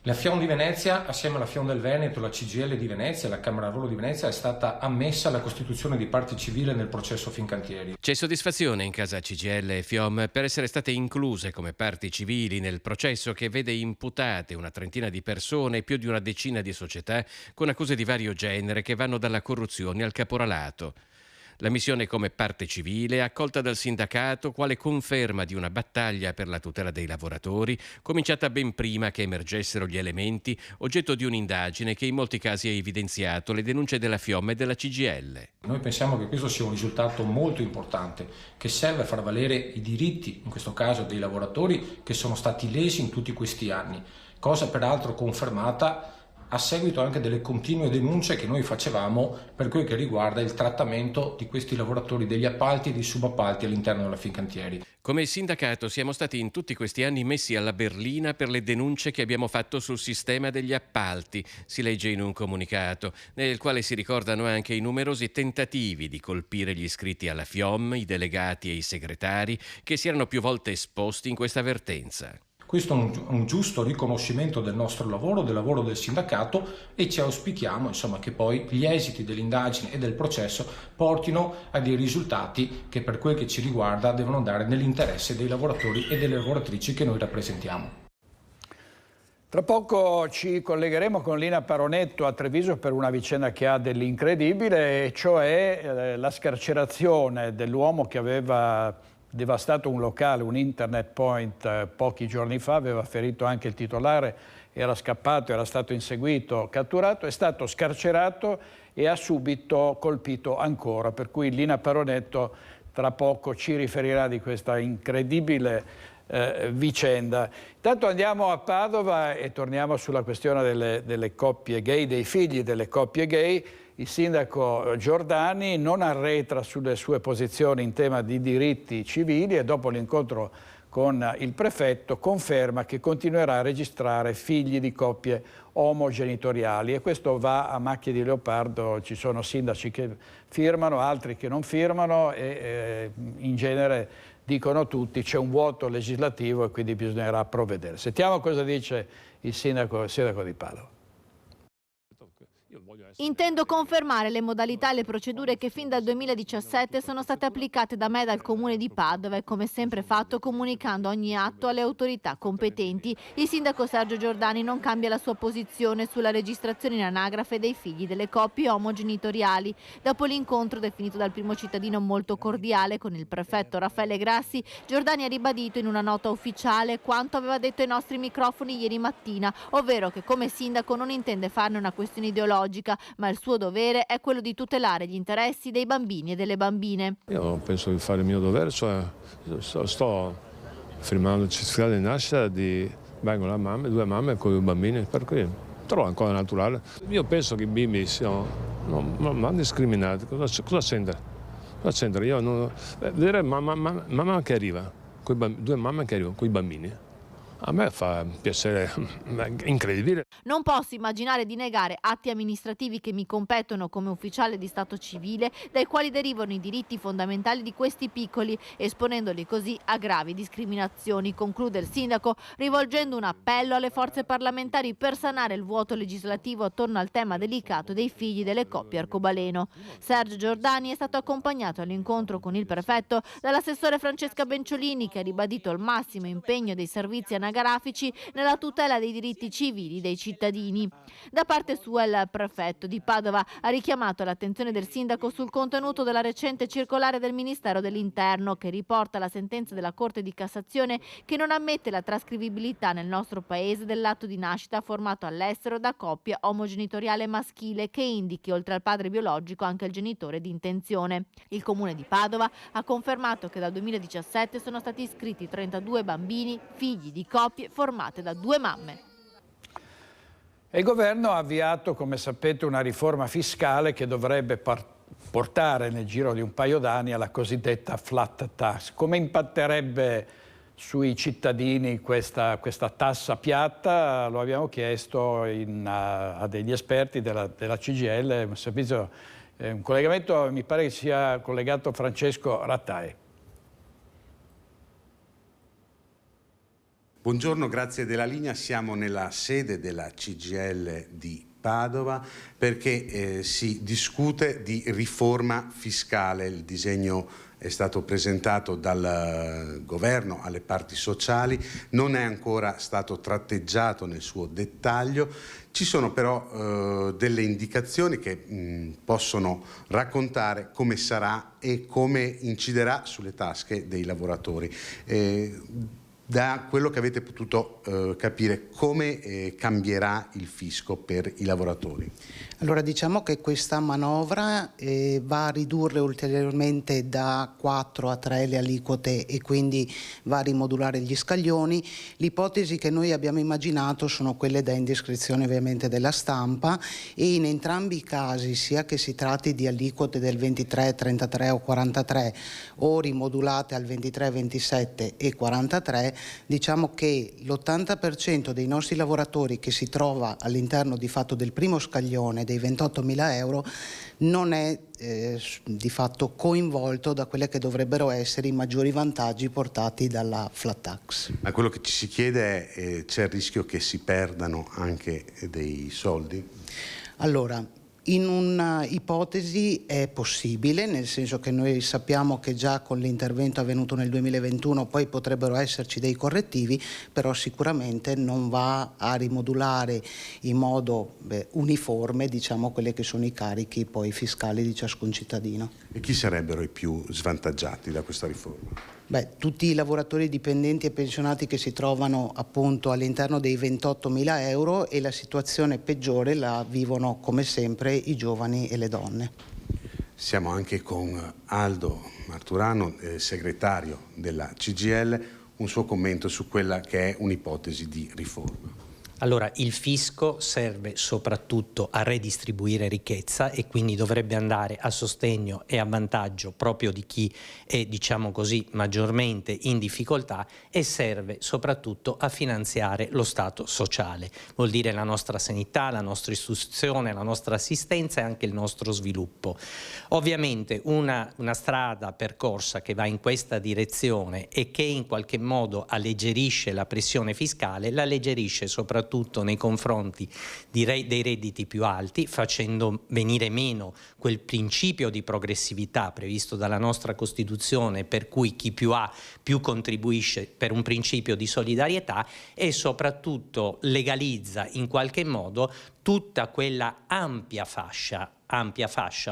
La FIOM di Venezia, assieme alla FIOM del Veneto, la CGIL di Venezia e la Camera Lavoro di Venezia, è stata ammessa alla costituzione di parte civile nel processo Fincantieri. C'è soddisfazione in casa CGIL e FIOM per essere state incluse come parti civili nel processo che vede imputate una trentina di persone e più di una decina di società con accuse di vario genere che vanno dalla corruzione al caporalato. La missione come parte civile è accolta dal sindacato quale conferma di una battaglia per la tutela dei lavoratori, cominciata ben prima che emergessero gli elementi oggetto di un'indagine che in molti casi ha evidenziato le denunce della FIOM e della CGIL. Noi pensiamo che questo sia un risultato molto importante, che serve a far valere i diritti, in questo caso dei lavoratori, che sono stati lesi in tutti questi anni, cosa peraltro confermata a seguito anche delle continue denunce che noi facevamo per quel che riguarda il trattamento di questi lavoratori degli appalti e dei subappalti all'interno della Fincantieri. Come sindacato siamo stati in tutti questi anni messi alla berlina per le denunce che abbiamo fatto sul sistema degli appalti, si legge in un comunicato, nel quale si ricordano anche i numerosi tentativi di colpire gli iscritti alla FIOM, i delegati e i segretari che si erano più volte esposti in questa vertenza. Questo è un giusto riconoscimento del nostro lavoro, del lavoro del sindacato, e ci auspichiamo che poi gli esiti dell'indagine e del processo portino a dei risultati che per quel che ci riguarda devono andare nell'interesse dei lavoratori e delle lavoratrici che noi rappresentiamo. Tra poco ci collegheremo con Lina Paronetto a Treviso per una vicenda che ha dell'incredibile, e cioè la scarcerazione dell'uomo che aveva devastato un locale, un internet point pochi giorni fa, aveva ferito anche il titolare, era scappato, era stato inseguito, catturato, è stato scarcerato e ha subito colpito ancora, per cui Lina Paronetto tra poco ci riferirà di questa incredibile vicenda. Intanto andiamo a Padova e torniamo sulla questione delle coppie gay, dei figli delle coppie gay. Il sindaco Giordani non arretra sulle sue posizioni in tema di diritti civili e dopo l'incontro con il prefetto conferma che continuerà a registrare figli di coppie omogenitoriali, e questo va a macchia di leopardo. Ci sono sindaci che firmano, altri che non firmano e in genere dicono tutti c'è un vuoto legislativo e quindi bisognerà provvedere. Sentiamo cosa dice il sindaco di Padova. Intendo confermare le modalità e le procedure che fin dal 2017 sono state applicate da me e dal Comune di Padova e come sempre fatto comunicando ogni atto alle autorità competenti. Il sindaco Sergio Giordani non cambia la sua posizione sulla registrazione in anagrafe dei figli delle coppie omogenitoriali. Dopo l'incontro definito dal primo cittadino molto cordiale con il prefetto Raffaele Grassi, Giordani ha ribadito in una nota ufficiale quanto aveva detto ai nostri microfoni ieri mattina, ovvero che come sindaco non intende farne una questione ideologica, ma il suo dovere è quello di tutelare gli interessi dei bambini e delle bambine. Io penso di fare il mio dovere, cioè sto firmando il certificato di nascita, vengono due mamme con i bambini, per cui trovo ancora naturale. Io penso che i bimbi siano non discriminati, cosa c'entra? Io non, vedere mamma che arriva, due mamme che arrivano con i bambini. A me fa piacere, incredibile. Non posso immaginare di negare atti amministrativi che mi competono come ufficiale di Stato civile, dai quali derivano i diritti fondamentali di questi piccoli, esponendoli così a gravi discriminazioni, conclude il sindaco, rivolgendo un appello alle forze parlamentari per sanare il vuoto legislativo attorno al tema delicato dei figli delle coppie arcobaleno. Sergio Giordani è stato accompagnato all'incontro con il prefetto dall'assessore Francesca Benciolini, che ha ribadito il massimo impegno dei servizi anagrafici nella tutela dei diritti civili dei cittadini. Da parte sua il prefetto di Padova ha richiamato l'attenzione del sindaco sul contenuto della recente circolare del Ministero dell'Interno, che riporta la sentenza della Corte di Cassazione che non ammette la trascrivibilità nel nostro paese dell'atto di nascita formato all'estero da coppia omogenitoriale maschile che indichi oltre al padre biologico anche il genitore di intenzione. Il Comune di Padova ha confermato che dal 2017 sono stati iscritti 32 bambini figli di coppie formate da due mamme. Il governo ha avviato, come sapete, una riforma fiscale che dovrebbe portare nel giro di un paio d'anni alla cosiddetta flat tax. Come impatterebbe sui cittadini questa tassa piatta? Lo abbiamo chiesto a degli esperti della CGIL, un collegamento, mi pare che sia collegato Francesco Rattai. Buongiorno, grazie della linea. Siamo nella sede della CGIL di Padova perché si discute di riforma fiscale. Il disegno è stato presentato dal governo alle parti sociali, non è ancora stato tratteggiato nel suo dettaglio. Ci sono però delle indicazioni che possono raccontare come sarà e come inciderà sulle tasche dei lavoratori. Da quello che avete potuto capire, come cambierà il fisco per i lavoratori? Allora, diciamo che questa manovra va a ridurre ulteriormente da 4 a 3 le aliquote e quindi va a rimodulare gli scaglioni. L'ipotesi che noi abbiamo immaginato sono quelle da indiscrezione ovviamente della stampa, e in entrambi i casi, sia che si tratti di aliquote del 23, 33 o 43 o rimodulate al 23, 27 e 43, diciamo che l'80% dei nostri lavoratori che si trova all'interno di fatto del primo scaglione dei 28.000 euro non è di fatto coinvolto da quelle che dovrebbero essere i maggiori vantaggi portati dalla flat tax. Ma quello che ci si chiede è, c'è il rischio che si perdano anche dei soldi? Allora, in un'ipotesi è possibile, nel senso che noi sappiamo che già con l'intervento avvenuto nel 2021 poi potrebbero esserci dei correttivi, però sicuramente non va a rimodulare in modo uniforme, diciamo, quelli che sono i carichi poi fiscali di ciascun cittadino. E chi sarebbero i più svantaggiati da questa riforma? Tutti i lavoratori dipendenti e pensionati che si trovano appunto all'interno dei 28.000 euro, e la situazione peggiore la vivono come sempre i giovani e le donne. Siamo anche con Aldo Marturano, segretario della CGIL, un suo commento su quella che è un'ipotesi di riforma. Allora, il fisco serve soprattutto a redistribuire ricchezza e quindi dovrebbe andare a sostegno e a vantaggio proprio di chi è, diciamo così, maggiormente in difficoltà, e serve soprattutto a finanziare lo Stato sociale. Vuol dire la nostra sanità, la nostra istruzione, la nostra assistenza e anche il nostro sviluppo. Ovviamente una strada percorsa che va in questa direzione e che in qualche modo alleggerisce la pressione fiscale, la alleggerisce soprattutto nei confronti dei redditi più alti, facendo venire meno quel principio di progressività previsto dalla nostra Costituzione, per cui chi più ha più contribuisce, per un principio di solidarietà, e soprattutto legalizza in qualche modo tutta quella ampia fascia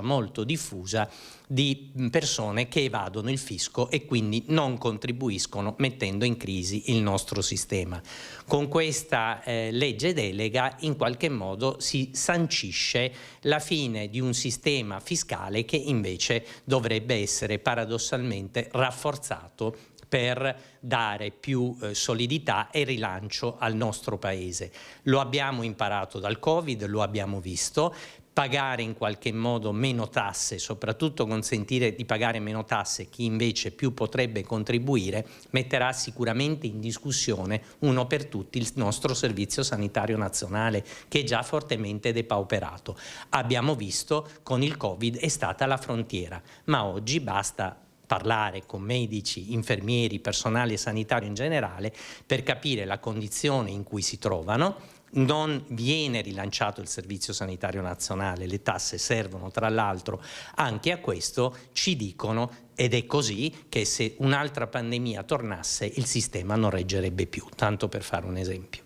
molto diffusa di persone che evadono il fisco e quindi non contribuiscono, mettendo in crisi il nostro sistema. Con questa legge delega in qualche modo si sancisce la fine di un sistema fiscale che invece dovrebbe essere paradossalmente rafforzato per dare più solidità e rilancio al nostro Paese. Lo abbiamo imparato dal Covid, lo abbiamo visto. Pagare in qualche modo meno tasse, soprattutto consentire di pagare meno tasse chi invece più potrebbe contribuire, metterà sicuramente in discussione uno per tutti il nostro Servizio Sanitario Nazionale, che è già fortemente depauperato. Abbiamo visto con il Covid è stata la frontiera, ma oggi basta parlare con medici, infermieri, personale sanitario in generale per capire la condizione in cui si trovano. Non viene rilanciato il Servizio Sanitario Nazionale, le tasse servono tra l'altro anche a questo, ci dicono, ed è così, che se un'altra pandemia tornasse il sistema non reggerebbe più, tanto per fare un esempio.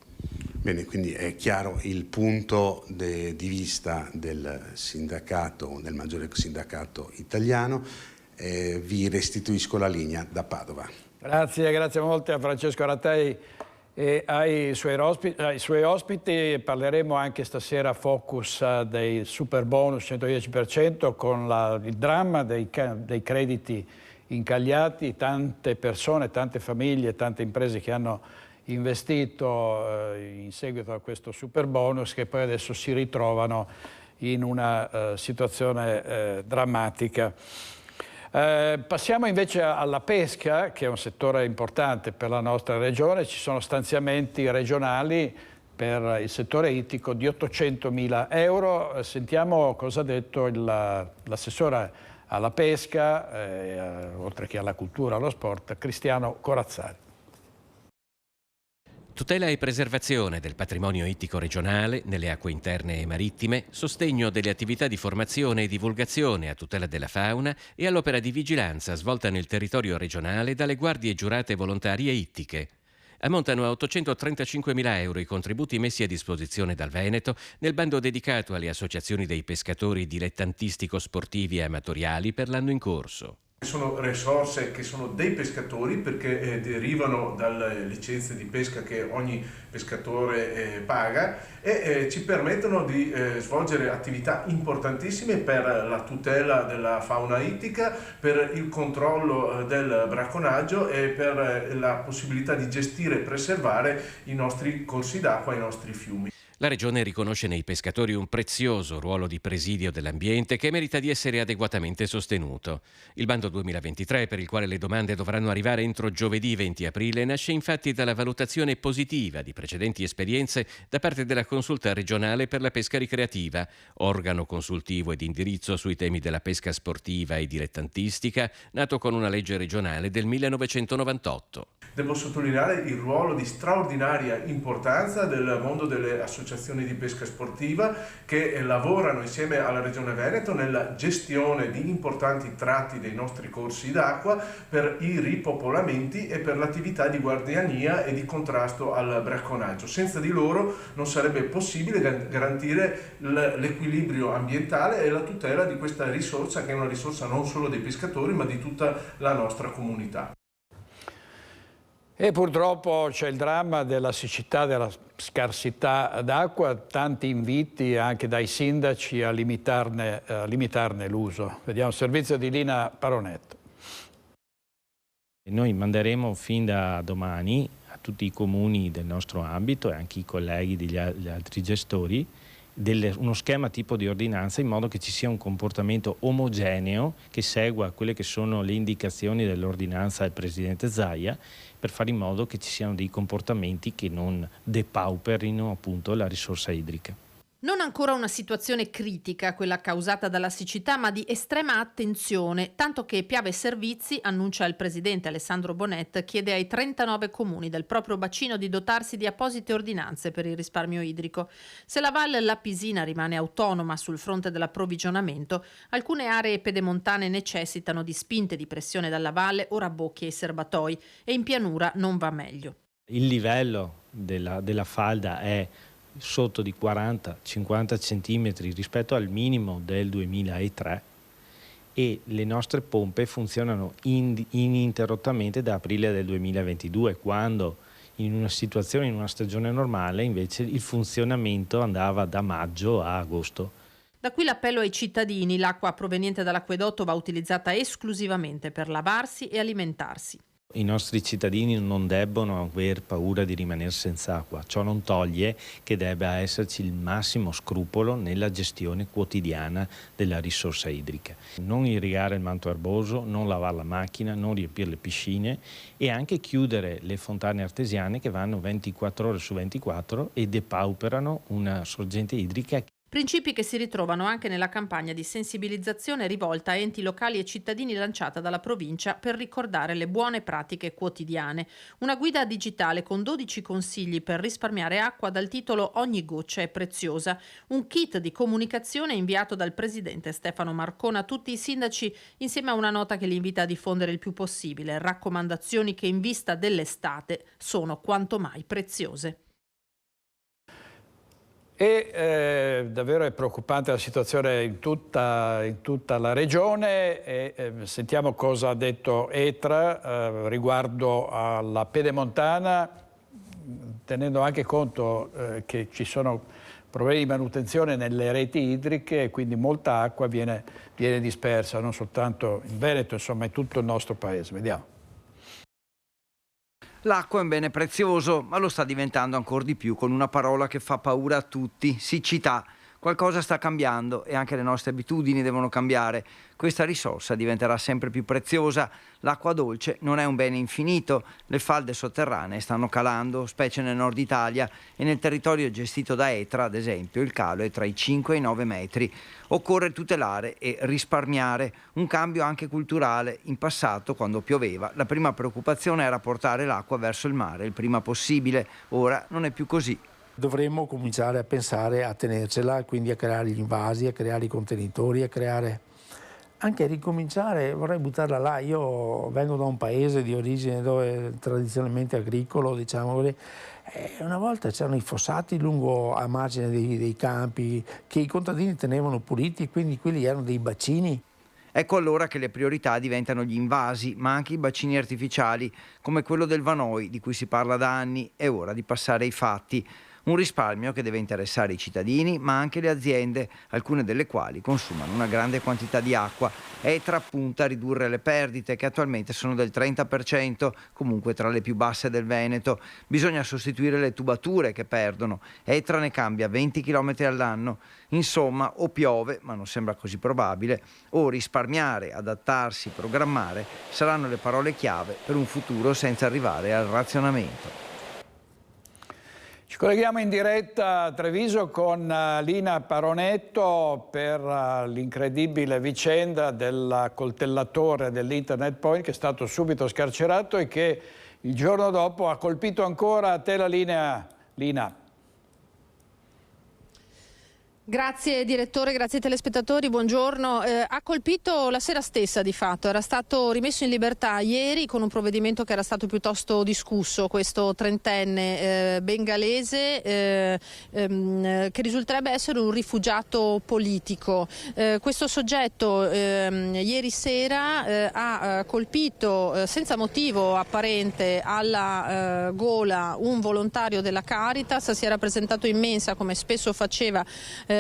Bene, quindi è chiaro il punto di vista del sindacato, del maggiore sindacato italiano. Vi restituisco la linea da Padova. Grazie molte a Francesco Rattei e ai suoi ospiti. Parleremo anche stasera focus dei super bonus 110% con il dramma dei crediti incagliati, tante persone, tante famiglie, tante imprese che hanno investito in seguito a questo super bonus, che poi adesso si ritrovano in una situazione drammatica. Passiamo invece alla pesca, che è un settore importante per la nostra regione. Ci sono stanziamenti regionali per il settore ittico di 800.000 euro. Sentiamo cosa ha detto l'assessore alla pesca, oltre che alla cultura e allo sport, Cristiano Corazzari. Tutela e preservazione del patrimonio ittico regionale nelle acque interne e marittime, sostegno delle attività di formazione e divulgazione a tutela della fauna e all'opera di vigilanza svolta nel territorio regionale dalle guardie giurate volontarie ittiche. Ammontano a 835.000 euro i contributi messi a disposizione dal Veneto nel bando dedicato alle associazioni dei pescatori dilettantistico-sportivi e amatoriali per l'anno in corso. Sono risorse che sono dei pescatori perché derivano dalle licenze di pesca che ogni pescatore paga e ci permettono di svolgere attività importantissime per la tutela della fauna ittica, per il controllo del bracconaggio e per la possibilità di gestire e preservare i nostri corsi d'acqua, i nostri fiumi. La Regione riconosce nei pescatori un prezioso ruolo di presidio dell'ambiente che merita di essere adeguatamente sostenuto. Il bando 2023, per il quale le domande dovranno arrivare entro giovedì 20 aprile, nasce infatti dalla valutazione positiva di precedenti esperienze da parte della Consulta regionale per la pesca ricreativa, organo consultivo ed indirizzo sui temi della pesca sportiva e dilettantistica, nato con una legge regionale del 1998. Devo sottolineare il ruolo di straordinaria importanza del mondo delle associazioni di pesca sportiva che lavorano insieme alla Regione Veneto nella gestione di importanti tratti dei nostri corsi d'acqua per i ripopolamenti e per l'attività di guardiania e di contrasto al bracconaggio. Senza di loro non sarebbe possibile garantire l'equilibrio ambientale e la tutela di questa risorsa, che è una risorsa non solo dei pescatori ma di tutta la nostra comunità. E purtroppo c'è il dramma della siccità, della scarsità d'acqua, tanti inviti anche dai sindaci a limitarne l'uso. Vediamo il servizio di Lina Paronetto. Noi manderemo fin da domani a tutti i comuni del nostro ambito e anche i colleghi degli altri gestori uno schema tipo di ordinanza in modo che ci sia un comportamento omogeneo che segua quelle che sono le indicazioni dell'ordinanza del Presidente Zaia, per fare in modo che ci siano dei comportamenti che non depauperino appunto la risorsa idrica. Non ancora una situazione critica, quella causata dalla siccità, ma di estrema attenzione, tanto che Piave Servizi, annuncia il presidente Alessandro Bonet, chiede ai 39 comuni del proprio bacino di dotarsi di apposite ordinanze per il risparmio idrico. Se la Val Lapisina rimane autonoma sul fronte dell'approvvigionamento, alcune aree pedemontane necessitano di spinte di pressione dalla valle o rabbocchi ai serbatoi e in pianura non va meglio. Il livello della falda è sotto di 40-50 centimetri rispetto al minimo del 2003 e le nostre pompe funzionano ininterrottamente da aprile del 2022, quando in una stagione normale invece il funzionamento andava da maggio a agosto. Da qui l'appello ai cittadini: l'acqua proveniente dall'acquedotto va utilizzata esclusivamente per lavarsi e alimentarsi. I nostri cittadini non debbono aver paura di rimanere senza acqua, ciò non toglie che debba esserci il massimo scrupolo nella gestione quotidiana della risorsa idrica. Non irrigare il manto erboso, non lavare la macchina, non riempire le piscine e anche chiudere le fontane artesiane che vanno 24 ore su 24 e depauperano una sorgente idrica. Principi che si ritrovano anche nella campagna di sensibilizzazione rivolta a enti locali e cittadini lanciata dalla provincia per ricordare le buone pratiche quotidiane. Una guida digitale con 12 consigli per risparmiare acqua dal titolo Ogni goccia è preziosa. Un kit di comunicazione inviato dal presidente Stefano Marcona a tutti i sindaci insieme a una nota che li invita a diffondere il più possibile raccomandazioni che in vista dell'estate sono quanto mai preziose. E davvero è preoccupante la situazione in tutta la regione e sentiamo cosa ha detto ETRA riguardo alla Pedemontana, tenendo anche conto che ci sono problemi di manutenzione nelle reti idriche e quindi molta acqua viene dispersa, non soltanto in Veneto, insomma in tutto il nostro paese. Vediamo. L'acqua è un bene prezioso, ma lo sta diventando ancora di più con una parola che fa paura a tutti: siccità. qualcosa sta cambiando e anche le nostre abitudini devono cambiare. Questa risorsa diventerà sempre più preziosa. L'acqua dolce non è un bene infinito, le falde sotterranee stanno calando, specie nel nord Italia, e nel territorio gestito da Etra, ad esempio, il calo è tra i 5 e i 9 metri. Occorre tutelare e risparmiare, un cambio anche culturale. In passato, quando pioveva, la prima preoccupazione era portare l'acqua verso il mare il prima possibile. Ora non è più così. Dovremmo cominciare a pensare a tenercela, quindi a creare gli invasi, a creare i contenitori, a creare... anche a ricominciare, vorrei buttarla là. Io vengo da un paese di origine dove tradizionalmente agricolo, diciamo così. Una volta c'erano i fossati lungo a margine dei campi che i contadini tenevano puliti, quindi quelli erano dei bacini. Ecco allora che le priorità diventano gli invasi, ma anche i bacini artificiali, come quello del Vanoi, di cui si parla da anni. È ora di passare ai fatti. Un risparmio che deve interessare i cittadini, ma anche le aziende, alcune delle quali consumano una grande quantità di acqua. Etra punta a ridurre le perdite, che attualmente sono del 30%, comunque tra le più basse del Veneto. Bisogna sostituire le tubature che perdono. Etra ne cambia 20 km all'anno. Insomma, o piove, ma non sembra così probabile, o risparmiare, adattarsi, programmare saranno le parole chiave per un futuro senza arrivare al razionamento. Ci colleghiamo in diretta a Treviso con Lina Paronetto per l'incredibile vicenda del coltellatore dell'Internet Point che è stato subito scarcerato e che il giorno dopo ha colpito ancora. A te la linea, Lina. Grazie direttore, grazie telespettatori, buongiorno. Ha colpito la sera stessa di fatto, era stato rimesso in libertà ieri con un provvedimento che era stato piuttosto discusso, questo trentenne bengalese che risulterebbe essere un rifugiato politico. Questo soggetto ieri sera ha colpito senza motivo apparente alla gola un volontario della Caritas, si era presentato in mensa come spesso faceva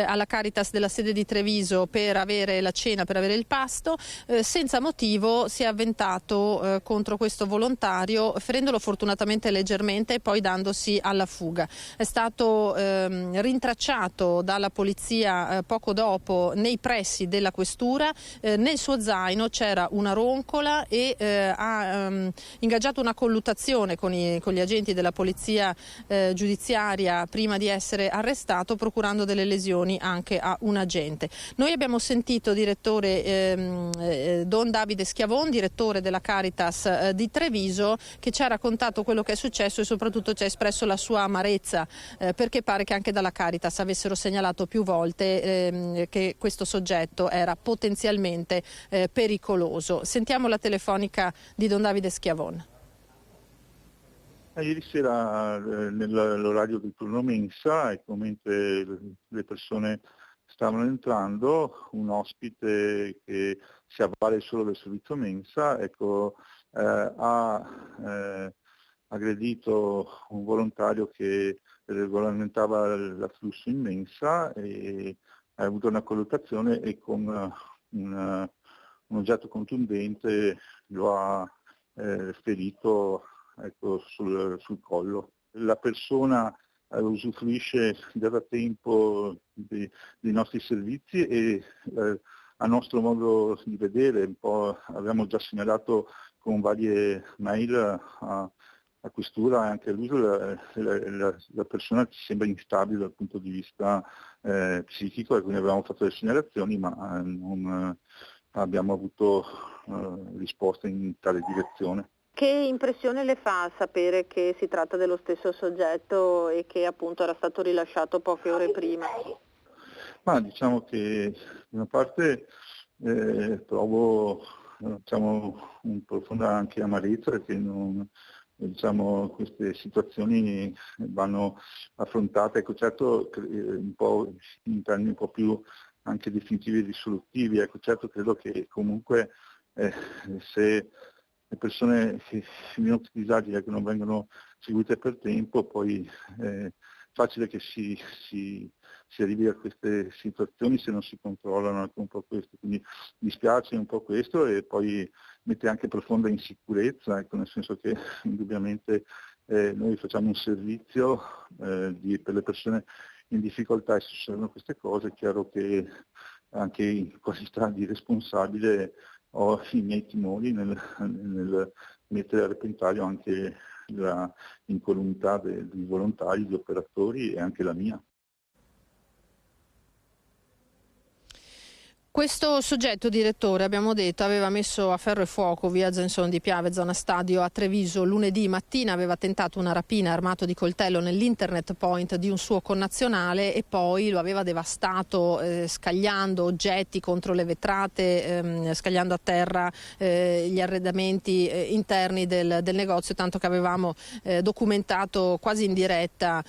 alla Caritas della sede di Treviso per avere la cena, per avere il pasto, senza motivo si è avventato contro questo volontario, ferendolo fortunatamente leggermente e poi dandosi alla fuga. È stato rintracciato dalla polizia poco dopo nei pressi della questura. Nel suo zaino c'era una roncola e ha ingaggiato una colluttazione con gli agenti della polizia giudiziaria prima di essere arrestato, procurando delle lesioni anche a un agente. Noi abbiamo sentito direttore Don Davide Schiavon, direttore della Caritas di Treviso, che ci ha raccontato quello che è successo e soprattutto ci ha espresso la sua amarezza perché pare che anche dalla Caritas avessero segnalato più volte che questo soggetto era potenzialmente pericoloso. Sentiamo la telefonica di Don Davide Schiavon. Ieri sera nell'orario del turno mensa, mentre le persone stavano entrando, un ospite che si avvale solo del servizio mensa ha aggredito un volontario che regolamentava l'afflusso in mensa e ha avuto una colluttazione e con un oggetto contundente lo ha ferito sul collo. La persona usufruisce da tempo dei nostri servizi e a nostro modo di vedere, un po' abbiamo già segnalato con varie mail a questura anche all'uso, la persona ci sembra instabile dal punto di vista psichico e quindi abbiamo fatto le segnalazioni ma non abbiamo avuto risposta in tale direzione. Che impressione le fa sapere che si tratta dello stesso soggetto e che appunto era stato rilasciato poche ore prima? Ma diciamo che da una parte provo un profonda anche amarezza perché queste situazioni vanno affrontate, certo un po' in termini un po' più anche definitivi e risolutivi, certo credo che comunque se le persone che vivono disagi che non vengono seguite per tempo, poi è facile che si arrivi a queste situazioni se non si controllano anche un po' questo. Quindi mi dispiace un po' questo e poi mette anche profonda insicurezza, nel senso che indubbiamente noi facciamo un servizio per le persone in difficoltà e succedono queste cose, è chiaro che anche in qualità di responsabile ho i miei timori nel mettere a repentaglio anche l'incolumità dei volontari, degli operatori e anche la mia. Questo soggetto, direttore, abbiamo detto, aveva messo a ferro e fuoco via Zenzon di Piave, zona stadio a Treviso, lunedì mattina, aveva tentato una rapina armato di coltello nell'internet point di un suo connazionale e poi lo aveva devastato scagliando oggetti contro le vetrate, scagliando a terra gli arredamenti interni del negozio, tanto che avevamo documentato quasi in diretta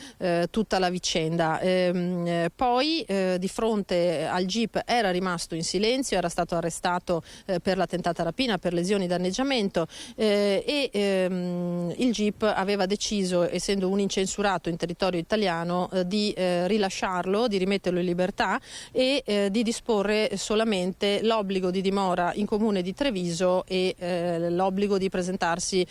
tutta la vicenda. Poi di fronte al jeep era rimasto in silenzio, era stato arrestato per la tentata rapina, per lesioni e danneggiamento il jeep aveva deciso, essendo un incensurato in territorio italiano, di rilasciarlo, di rimetterlo in libertà e di disporre solamente l'obbligo di dimora in comune di Treviso e l'obbligo di presentarsi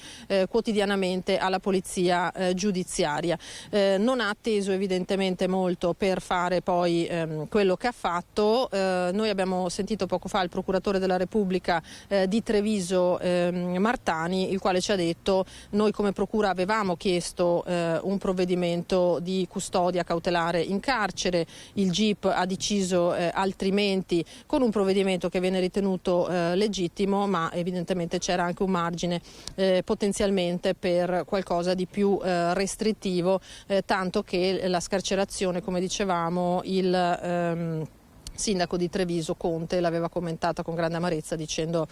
quotidianamente alla polizia giudiziaria. Non ha atteso evidentemente molto per fare poi quello che ha fatto. Noi abbiamo sentito poco fa il procuratore della Repubblica di Treviso Martani, il quale ci ha detto: noi come procura avevamo chiesto un provvedimento di custodia cautelare in carcere, il GIP ha deciso altrimenti con un provvedimento che viene ritenuto legittimo, ma evidentemente c'era anche un margine potenzialmente per qualcosa di più restrittivo, tanto che la scarcerazione, come dicevamo, il sindaco di Treviso, Conte, l'aveva commentata con grande amarezza dicendo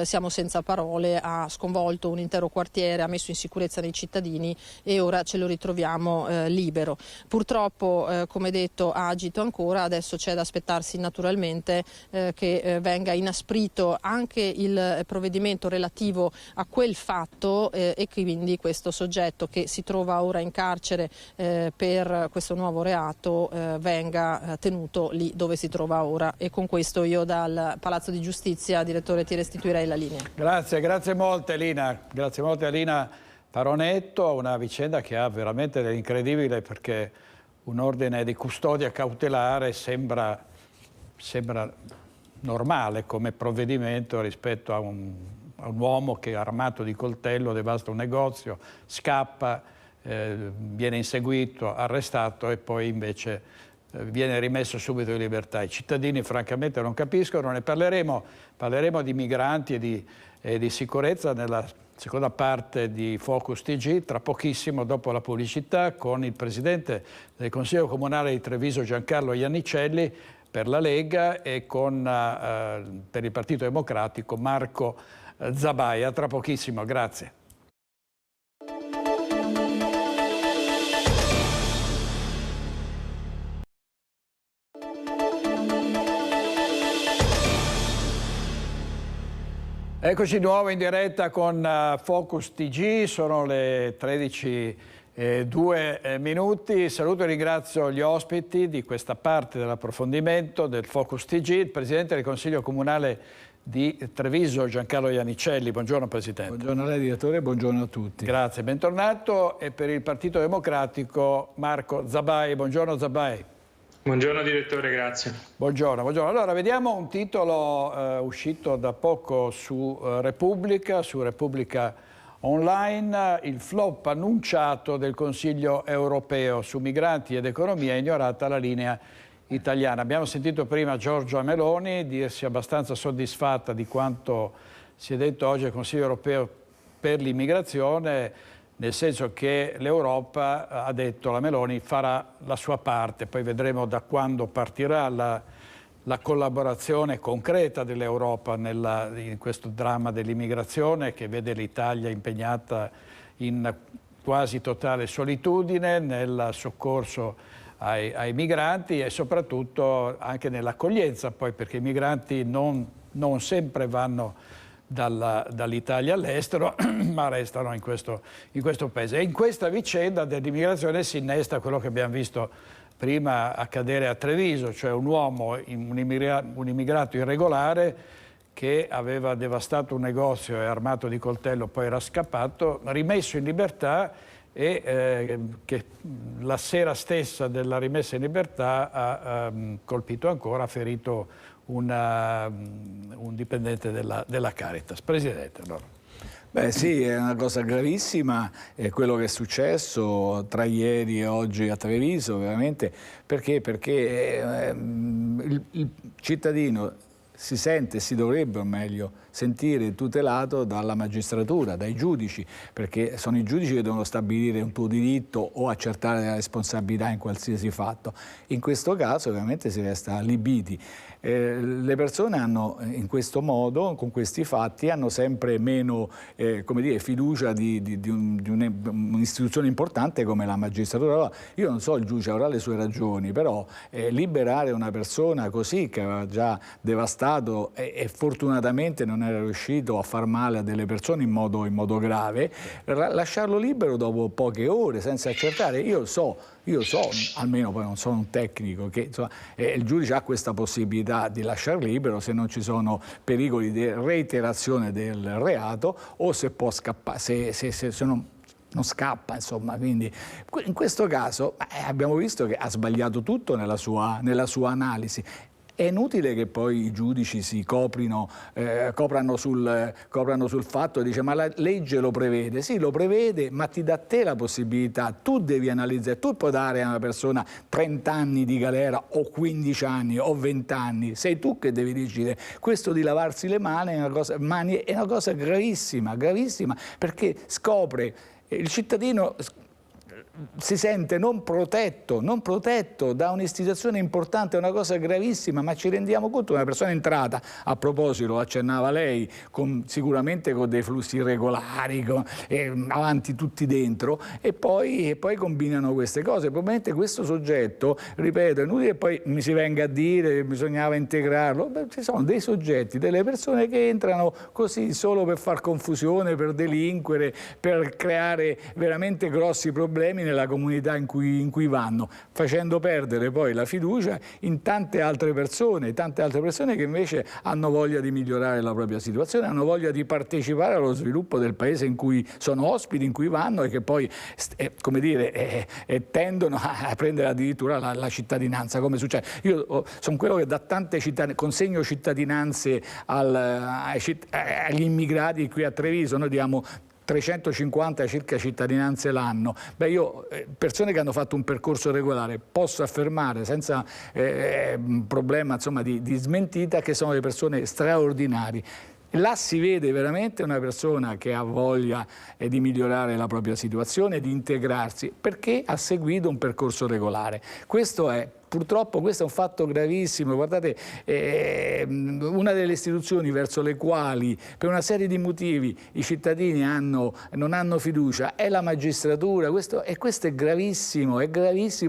siamo senza parole, ha sconvolto un intero quartiere, ha messo in sicurezza dei cittadini e ora ce lo ritroviamo libero. Purtroppo, come detto, ha agito ancora, adesso c'è da aspettarsi naturalmente che venga inasprito anche il provvedimento relativo a quel fatto e quindi questo soggetto che si trova ora in carcere per questo nuovo reato venga tenuto lì dove si trova ora. E con questo io dal Palazzo di Giustizia, direttore, ti restituirei la linea. Grazie molte Lina, grazie molte a Lina Paronetto, una vicenda che ha veramente dell'incredibile, perché un ordine di custodia cautelare sembra normale come provvedimento rispetto a un uomo che armato di coltello devasta un negozio, scappa, viene inseguito, arrestato e poi invece viene rimesso subito in libertà. I cittadini francamente non capiscono, ne parleremo di migranti e di sicurezza nella seconda parte di Focus TG, tra pochissimo dopo la pubblicità, con il presidente del Consiglio Comunale di Treviso Giancarlo Iannicelli per la Lega e con per il Partito Democratico Marco Zabaia. Tra pochissimo, grazie. Eccoci di nuovo in diretta con Focus TG, sono le 13:02. Saluto e ringrazio gli ospiti di questa parte dell'approfondimento del Focus TG, il Presidente del Consiglio Comunale di Treviso Giancarlo Iannicelli. Buongiorno Presidente. Buongiorno a lei direttore, buongiorno a tutti. Grazie, bentornato. E per il Partito Democratico Marco Zabai. Buongiorno Zabai. Buongiorno direttore, grazie. Buongiorno. Allora, vediamo un titolo uscito da poco su Repubblica Online, il flop annunciato del Consiglio europeo su migranti ed economia, ignorata la linea italiana. Abbiamo sentito prima Giorgia Meloni dirsi abbastanza soddisfatta di quanto si è detto oggi al Consiglio europeo per l'immigrazione, nel senso che l'Europa, ha detto la Meloni, farà la sua parte. Poi vedremo da quando partirà la collaborazione concreta dell'Europa in questo dramma dell'immigrazione che vede l'Italia impegnata in quasi totale solitudine nel soccorso ai migranti e soprattutto anche nell'accoglienza, poi, perché i migranti non sempre vanno dall'Italia all'estero, ma restano in questo paese. E in questa vicenda dell'immigrazione si innesta quello che abbiamo visto prima accadere a Treviso, cioè un uomo, un immigrato irregolare che aveva devastato un negozio e armato di coltello, poi era scappato, rimesso in libertà e che la sera stessa della rimessa in libertà ha colpito ancora, ha ferito un dipendente della Caritas. Presidente, allora. Beh sì, è una cosa gravissima, è quello che è successo tra ieri e oggi a Treviso, veramente, perché il cittadino si sente, si dovrebbe o meglio sentire tutelato dalla magistratura, dai giudici, perché sono i giudici che devono stabilire un tuo diritto o accertare la responsabilità in qualsiasi fatto. In questo caso veramente si resta allibiti. Le persone hanno in questo modo, con questi fatti, hanno sempre meno come dire, fiducia di un'istituzione importante come la magistratura. Allora, io non so, il giudice avrà le sue ragioni, però liberare una persona così che aveva già devastato e fortunatamente non era riuscito a far male a delle persone in modo grave, lasciarlo libero dopo poche ore senza accertare. Io so, almeno poi non sono un tecnico, che insomma, il giudice ha questa possibilità di lasciar libero se non ci sono pericoli di reiterazione del reato o se può scappare, se non scappa, insomma. Quindi in questo caso abbiamo visto che ha sbagliato tutto nella sua analisi. È inutile che poi i giudici si coprano sul fatto e dice ma la legge lo prevede. Sì, lo prevede, ma ti dà te la possibilità, tu devi analizzare, tu puoi dare a una persona 30 anni di galera o 15 anni o 20 anni, sei tu che devi decidere. Questo di lavarsi le mani è una cosa gravissima, gravissima, perché scopre, il cittadino si sente non protetto da un'istituzione importante, è una cosa gravissima, ma ci rendiamo conto, una persona entrata, a proposito, lo accennava lei, sicuramente con dei flussi irregolari, avanti tutti dentro, e poi combinano queste cose. Probabilmente questo soggetto, ripeto, è inutile che poi mi si venga a dire che bisognava integrarlo. Beh, ci sono dei soggetti, delle persone che entrano così solo per far confusione, per delinquere, per creare veramente grossi problemi nella comunità in cui vanno, facendo perdere poi la fiducia in tante altre persone che invece hanno voglia di migliorare la propria situazione, hanno voglia di partecipare allo sviluppo del paese in cui sono ospiti, in cui vanno, e che poi, come dire, tendono a prendere addirittura la cittadinanza, come succede. Io sono quello che da tante consegno cittadinanze agli immigrati qui a Treviso. Noi diamo 350 circa cittadinanze l'anno. Beh, io, persone che hanno fatto un percorso regolare, posso affermare senza problema, insomma, di smentita, che sono delle persone straordinarie. Là si vede veramente una persona che ha voglia di migliorare la propria situazione, di integrarsi, perché ha seguito un percorso regolare. Purtroppo questo è un fatto gravissimo. Guardate, una delle istituzioni verso le quali per una serie di motivi i cittadini non hanno fiducia è la magistratura. Questo è gravissimo,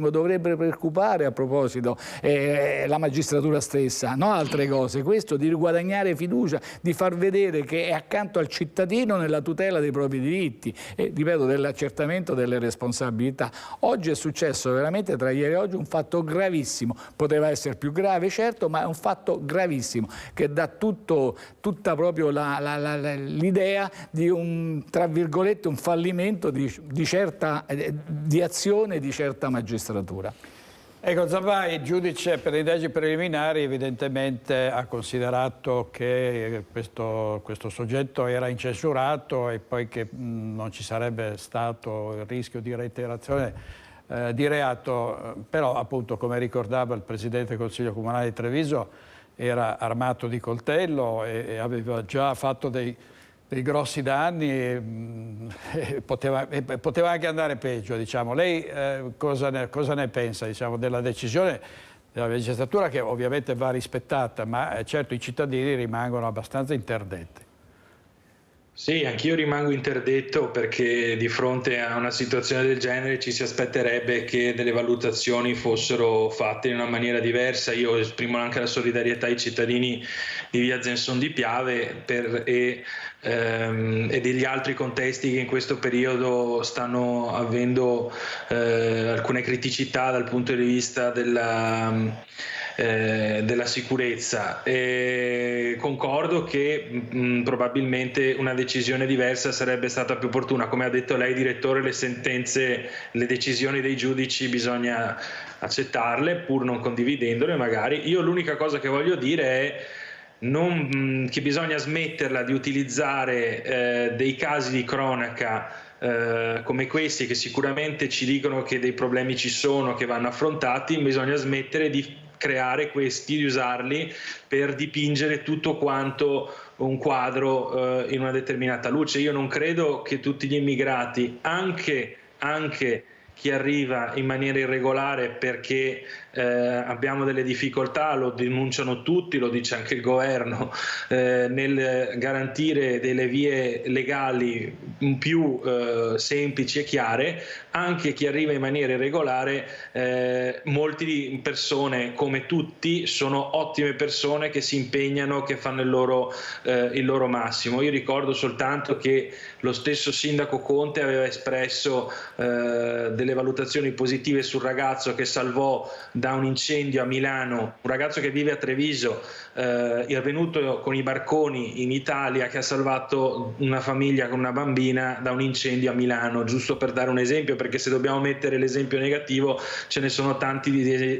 dovrebbe preoccupare, a proposito, la magistratura stessa, non altre cose. Questo di riguadagnare fiducia, di far vedere che è accanto al cittadino nella tutela dei propri diritti e, ripeto, dell'accertamento delle responsabilità. Oggi è successo veramente, tra ieri e oggi, un fatto gravissimo. Poteva essere più grave, certo, ma è un fatto gravissimo che dà tutta proprio l'idea di tra virgolette, un fallimento di azione di certa magistratura. Ecco, Zavai, giudice per le indagini preliminari, evidentemente ha considerato che questo soggetto era incensurato e poi che non ci sarebbe stato il rischio di reiterazione di reato, però appunto, come ricordava il Presidente del Consiglio Comunale di Treviso, era armato di coltello e aveva già fatto dei grossi danni e poteva anche andare peggio, diciamo. Lei cosa ne pensa, diciamo, della decisione della magistratura, che ovviamente va rispettata, ma certo i cittadini rimangono abbastanza interdetti? Sì, anch'io rimango interdetto, perché di fronte a una situazione del genere ci si aspetterebbe che delle valutazioni fossero fatte in una maniera diversa. Io esprimo anche la solidarietà ai cittadini di via Zenson di Piave e e degli altri contesti che in questo periodo stanno avendo alcune criticità dal punto di vista della sicurezza. Concordo che probabilmente una decisione diversa sarebbe stata più opportuna. Come ha detto lei, direttore, le decisioni dei giudici bisogna accettarle pur non condividendole magari. Io l'unica cosa che voglio dire è che bisogna smetterla di utilizzare dei casi di cronaca come questi, che sicuramente ci dicono che dei problemi ci sono, che vanno affrontati. Bisogna smettere di creare questi, di usarli per dipingere tutto quanto un quadro in una determinata luce. Io non credo che tutti gli immigrati, anche chi arriva in maniera irregolare perché abbiamo delle difficoltà, lo denunciano tutti, lo dice anche il governo, nel garantire delle vie legali più semplici e chiare. Anche chi arriva in maniera irregolare, molte persone, come tutti, sono ottime persone che si impegnano, che fanno il loro massimo. Io ricordo soltanto che lo stesso sindaco Conte aveva espresso delle valutazioni positive sul ragazzo che salvò da un incendio a Milano, un ragazzo che vive a Treviso, è venuto con i barconi in Italia, che ha salvato una famiglia con una bambina da un incendio a Milano, giusto per dare un esempio, perché se dobbiamo mettere l'esempio negativo ce ne sono tanti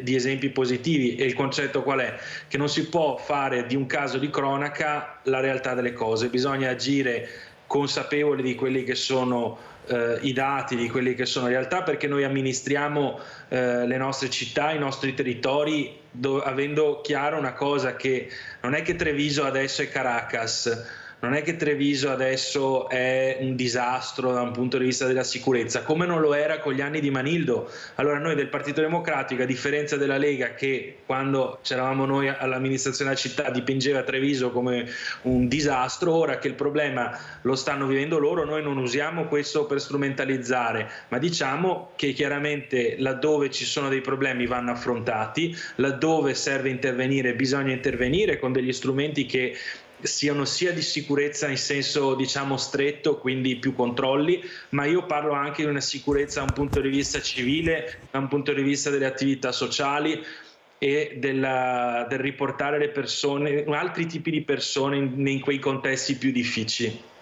di esempi positivi. E il concetto qual è? Che non si può fare di un caso di cronaca la realtà delle cose, bisogna agire consapevoli di quelli che sono i dati, di quelli che sono realtà, perché noi amministriamo le nostre città, i nostri territori, avendo chiaro una cosa, che non è che Treviso adesso è Caracas, non è che Treviso adesso è un disastro da un punto di vista della sicurezza, come non lo era con gli anni di Manildo. Allora noi del Partito Democratico, a differenza della Lega, che quando c'eravamo noi all'amministrazione della città dipingeva Treviso come un disastro, ora che il problema lo stanno vivendo loro, noi non usiamo questo per strumentalizzare, ma diciamo che chiaramente laddove ci sono dei problemi vanno affrontati, laddove serve intervenire bisogna intervenire con degli strumenti che siano sia di sicurezza in senso, diciamo, stretto, quindi più controlli, ma io parlo anche di una sicurezza da un punto di vista civile, da un punto di vista delle attività sociali e del riportare le persone, altri tipi di persone in quei contesti più difficili.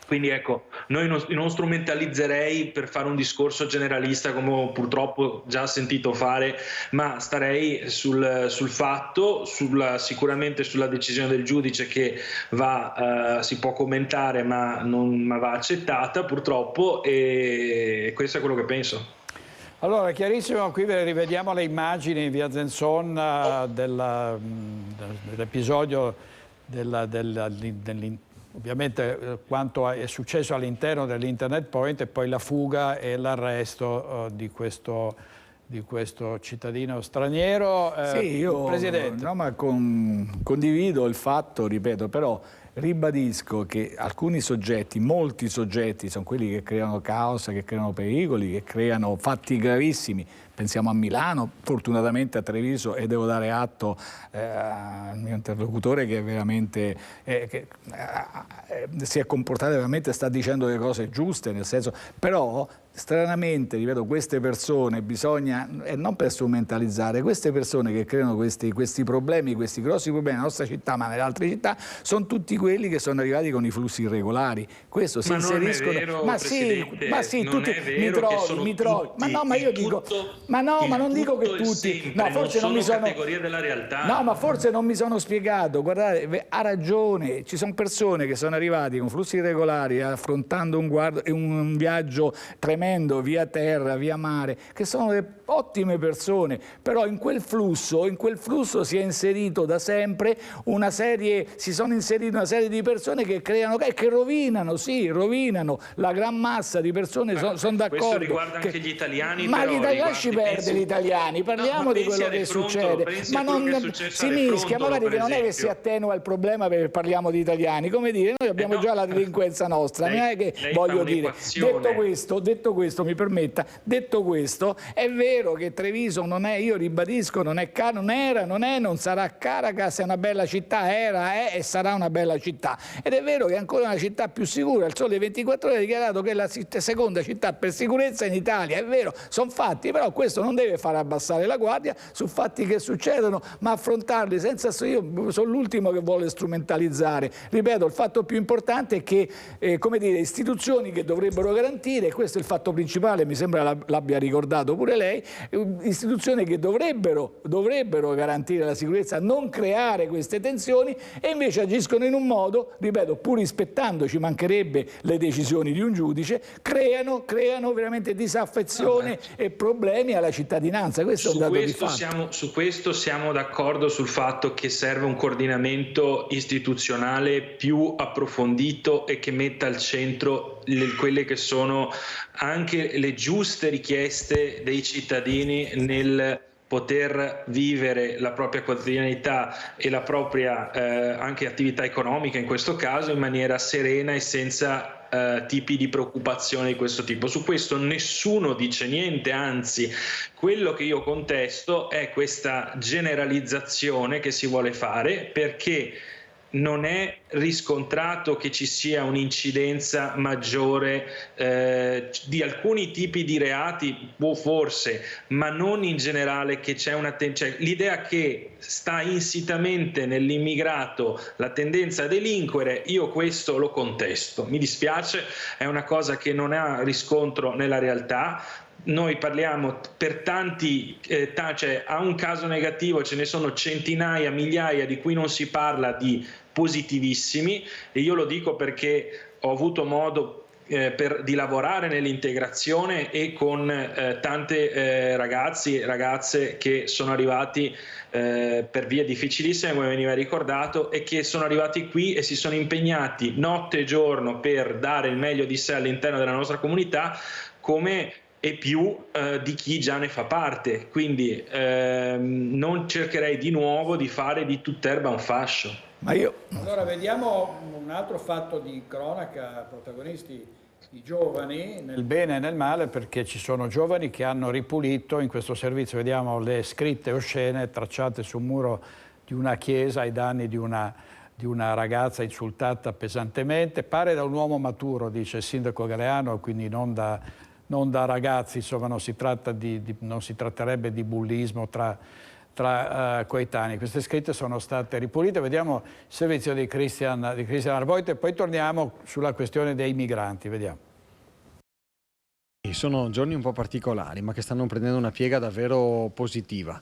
Quindi ecco, noi non strumentalizzerei per fare un discorso generalista, come purtroppo già sentito fare, ma starei sul fatto, sicuramente sulla decisione del giudice, che si può commentare ma va accettata purtroppo, e questo è quello che penso. Allora, chiarissimo, qui rivediamo le immagini in via Zenzon dell'episodio ovviamente quanto è successo all'interno dell'Internet Point, e poi la fuga e l'arresto di questo cittadino straniero. Sì, io Presidente. No, ma condivido il fatto, ripeto, però ribadisco che alcuni soggetti, molti soggetti, sono quelli che creano caos, che creano pericoli, che creano fatti gravissimi. Pensiamo a Milano, fortunatamente a Treviso, e devo dare atto al mio interlocutore che veramente si è comportato, veramente sta dicendo le cose giuste, nel senso, però stranamente, ripeto, queste persone bisogna, e non per strumentalizzare, queste persone che creano questi problemi, questi grossi problemi nella nostra città, ma nelle altre città, sono tutti quelli che sono arrivati con i flussi irregolari. Questo si inseriscono. Non è vero, ma sì, non tutti è vero mi trovi. Ma no, ma io dico, ma no, ma non dico che tutti. No, forse non mi sono categorie della realtà. No, ma forse non mi sono spiegato. Guardate, ha ragione. Ci sono persone che sono arrivati con flussi irregolari, affrontando un viaggio tremendo, via terra, via mare, che sono delle ottime persone, però in quel flusso si è inserito da sempre si sono inserite una serie di persone che creano e che rovinano la gran massa di persone, sono d'accordo. Questo riguarda anche gli italiani. Ma gli italiani, lasci perdere gli italiani, parliamo di quello che succede. Ma non si mischia, magari che non è che si attenua il problema perché parliamo di italiani, come dire, noi abbiamo già la delinquenza nostra, non è che voglio dire. Detto questo, mi permetta, detto questo, è vero che Treviso non è, io ribadisco, non sarà Caracas, è una bella città, era, è e sarà una bella città. città, ed è vero che è ancora una città più sicura. Il Sole 24 Ore ha dichiarato che è la seconda città per sicurezza in Italia, è vero, sono fatti, però questo non deve far abbassare la guardia su fatti che succedono, ma affrontarli senza... Io sono l'ultimo che vuole strumentalizzare. Ripeto, il fatto più importante è che come dire, istituzioni che dovrebbero garantire, e questo è il fatto principale, mi sembra l'abbia ricordato pure lei, istituzioni che dovrebbero garantire la sicurezza, non creare queste tensioni, e invece agiscono in un modo, ripeto, pur rispettando, ci mancherebbe, le decisioni di un giudice, creano veramente disaffezione e problemi alla cittadinanza. Questo è un dato di fatto. Su questo siamo d'accordo sul fatto che serve un coordinamento istituzionale più approfondito e che metta al centro quelle che sono anche le giuste richieste dei cittadini nel poter vivere la propria quotidianità e la propria anche attività economica in questo caso in maniera serena e senza tipi di preoccupazione di questo tipo. Su questo nessuno dice niente, anzi quello che io contesto è questa generalizzazione che si vuole fare, perché non è riscontrato che ci sia un'incidenza maggiore di alcuni tipi di reati, forse, ma non in generale, che c'è cioè, l'idea che sta insitamente nell'immigrato la tendenza a delinquere, io questo lo contesto. Mi dispiace, è una cosa che non ha riscontro nella realtà. Noi parliamo per tanti, cioè a un caso negativo ce ne sono centinaia, migliaia di cui non si parla di positivissimi, e io lo dico perché ho avuto modo di lavorare nell'integrazione e con tante ragazzi e ragazze che sono arrivati per vie difficilissime, come veniva ricordato, e che sono arrivati qui e si sono impegnati notte e giorno per dare il meglio di sé all'interno della nostra comunità, come e più di chi già ne fa parte. Quindi non cercherei di nuovo di fare di tutt'erba un fascio. Allora vediamo un altro fatto di cronaca, protagonisti i giovani, nel bene e nel male, perché ci sono giovani che hanno ripulito in questo servizio, vediamo le scritte oscene tracciate sul muro di una chiesa ai danni di una ragazza insultata pesantemente, pare da un uomo maturo, dice il sindaco Galeano, quindi non da ragazzi, insomma non si tratterebbe di bullismo tra coetanei. Queste scritte sono state ripulite. Vediamo il servizio di Christian Arboit e poi torniamo sulla questione dei migranti. Vediamo. Sono giorni un po' particolari, ma che stanno prendendo una piega davvero positiva.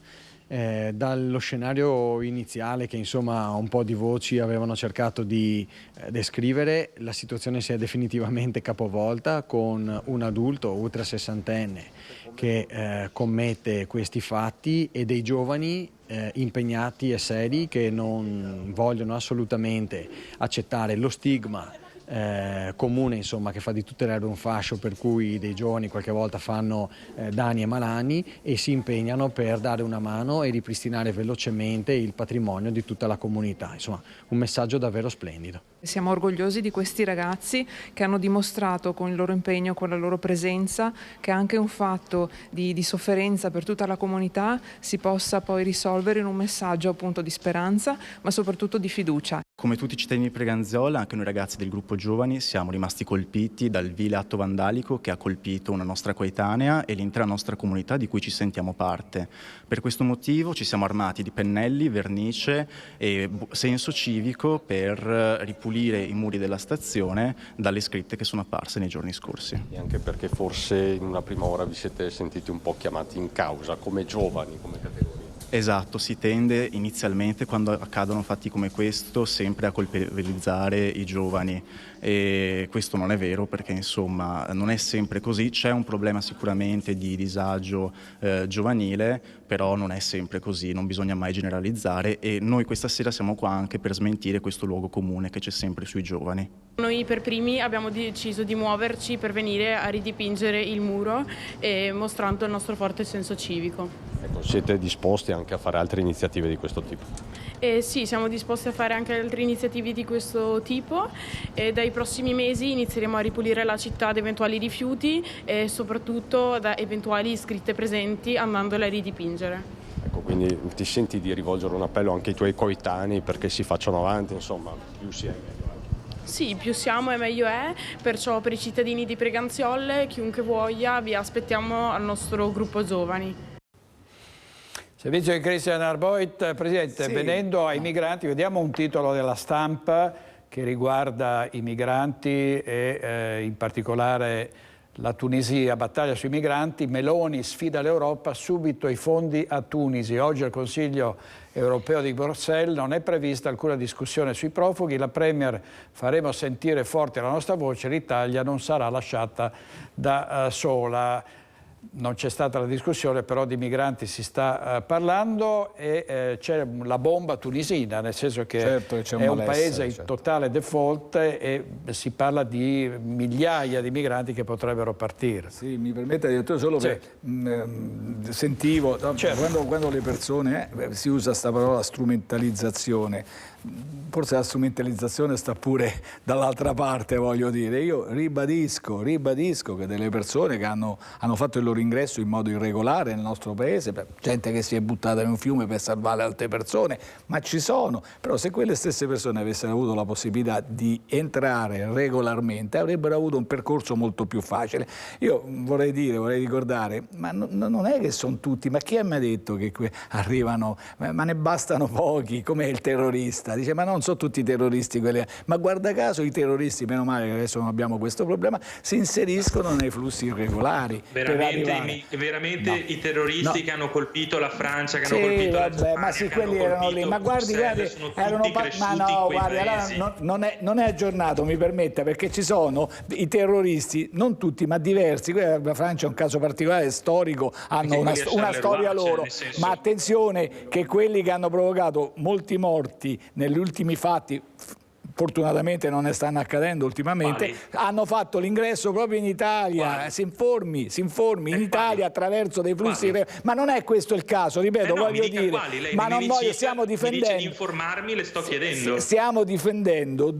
Dallo scenario iniziale, che insomma un po' di voci avevano cercato di descrivere, la situazione si è definitivamente capovolta, con un adulto ultra sessantenne che commette questi fatti e dei giovani impegnati e seri che non vogliono assolutamente accettare lo stigma comune, insomma, che fa di tutte le erbe un fascio, per cui dei giovani qualche volta fanno danni e malanni e si impegnano per dare una mano e ripristinare velocemente il patrimonio di tutta la comunità. Insomma, un messaggio davvero splendido. Siamo orgogliosi di questi ragazzi che hanno dimostrato con il loro impegno, con la loro presenza, che anche un fatto di sofferenza per tutta la comunità si possa poi risolvere in un messaggio appunto di speranza, ma soprattutto di fiducia. Come tutti i cittadini di Preganziola, anche noi ragazzi del gruppo Giovani siamo rimasti colpiti dal vile atto vandalico che ha colpito una nostra coetanea e l'intera nostra comunità di cui ci sentiamo parte. Per questo motivo ci siamo armati di pennelli, vernice e senso civico per ripulire i muri della stazione dalle scritte che sono apparse nei giorni scorsi. E anche perché forse in una prima ora vi siete sentiti un po' chiamati in causa come giovani, come categoria. Esatto, si tende inizialmente, quando accadono fatti come questo, sempre a colpevolizzare i giovani, e questo non è vero, perché insomma non è sempre così. C'è un problema sicuramente di disagio giovanile, però non è sempre così, non bisogna mai generalizzare, e noi questa sera siamo qua anche per smentire questo luogo comune che c'è sempre sui giovani. Noi per primi abbiamo deciso di muoverci per venire a ridipingere il muro, mostrando il nostro forte senso civico. Ecco, siete disposti anche a fare altre iniziative di questo tipo? Sì, siamo disposti a fare anche altre iniziative di questo tipo, e dai prossimi mesi inizieremo a ripulire la città da eventuali rifiuti e soprattutto da eventuali scritte presenti, andandole a ridipingere. Ecco, quindi ti senti di rivolgere un appello anche ai tuoi coetanei perché si facciano avanti, insomma, più si è meglio. Sì, più siamo e meglio è, perciò per i cittadini di Preganziolle, chiunque voglia, vi aspettiamo al nostro gruppo giovani. Servizio di Christian Arboit, Presidente, sì. Venendo ai migranti, vediamo un titolo della Stampa che riguarda i migranti e in particolare la Tunisia, battaglia sui migranti, Meloni sfida l'Europa, subito i fondi a Tunisi. Oggi al Consiglio europeo di Bruxelles non è prevista alcuna discussione sui profughi, la Premier faremo sentire forte la nostra voce, l'Italia non sarà lasciata da sola. Non c'è stata la discussione, però di migranti si sta parlando e c'è la bomba tunisina, nel senso che certo che è un paese in totale default e si parla di migliaia di migranti che potrebbero partire. Sì, mi permette, direttore, solo che sentivo, quando le persone, si usa questa parola strumentalizzazione, forse la strumentalizzazione sta pure dall'altra parte, voglio dire. Io ribadisco che delle persone che hanno fatto il loro ingresso in modo irregolare nel nostro paese, gente che si è buttata in un fiume per salvare altre persone, ma ci sono. Però se quelle stesse persone avessero avuto la possibilità di entrare regolarmente, avrebbero avuto un percorso molto più facile. Io vorrei ricordare, ma non è che sono tutti, ma chi ha mai detto che arrivano, ma ne bastano pochi, come il terrorista? Dice, ma non sono tutti terroristi quelli, ma guarda caso i terroristi, meno male che adesso non abbiamo questo problema, si inseriscono nei flussi irregolari. Veramente i terroristi che hanno colpito la Francia, che hanno colpito la Germania, ma sì, quelli erano lì, ma guardi, erano ma no, guardi, allora non è aggiornato, mi permetta, perché ci sono i terroristi, non tutti, ma diversi. La Francia è un caso particolare, storico, hanno una storia loro, ma attenzione che quelli che hanno provocato molti morti negli ultimi fatti, fortunatamente non ne stanno accadendo ultimamente, hanno fatto l'ingresso proprio in Italia. Si informi inItalia attraverso dei flussi, ma non è questo il caso, ripeto, voglio dire, ma non voglio, stiamo difendendo, mi dice di informarmi, le sto chiedendo, stiamo difendendo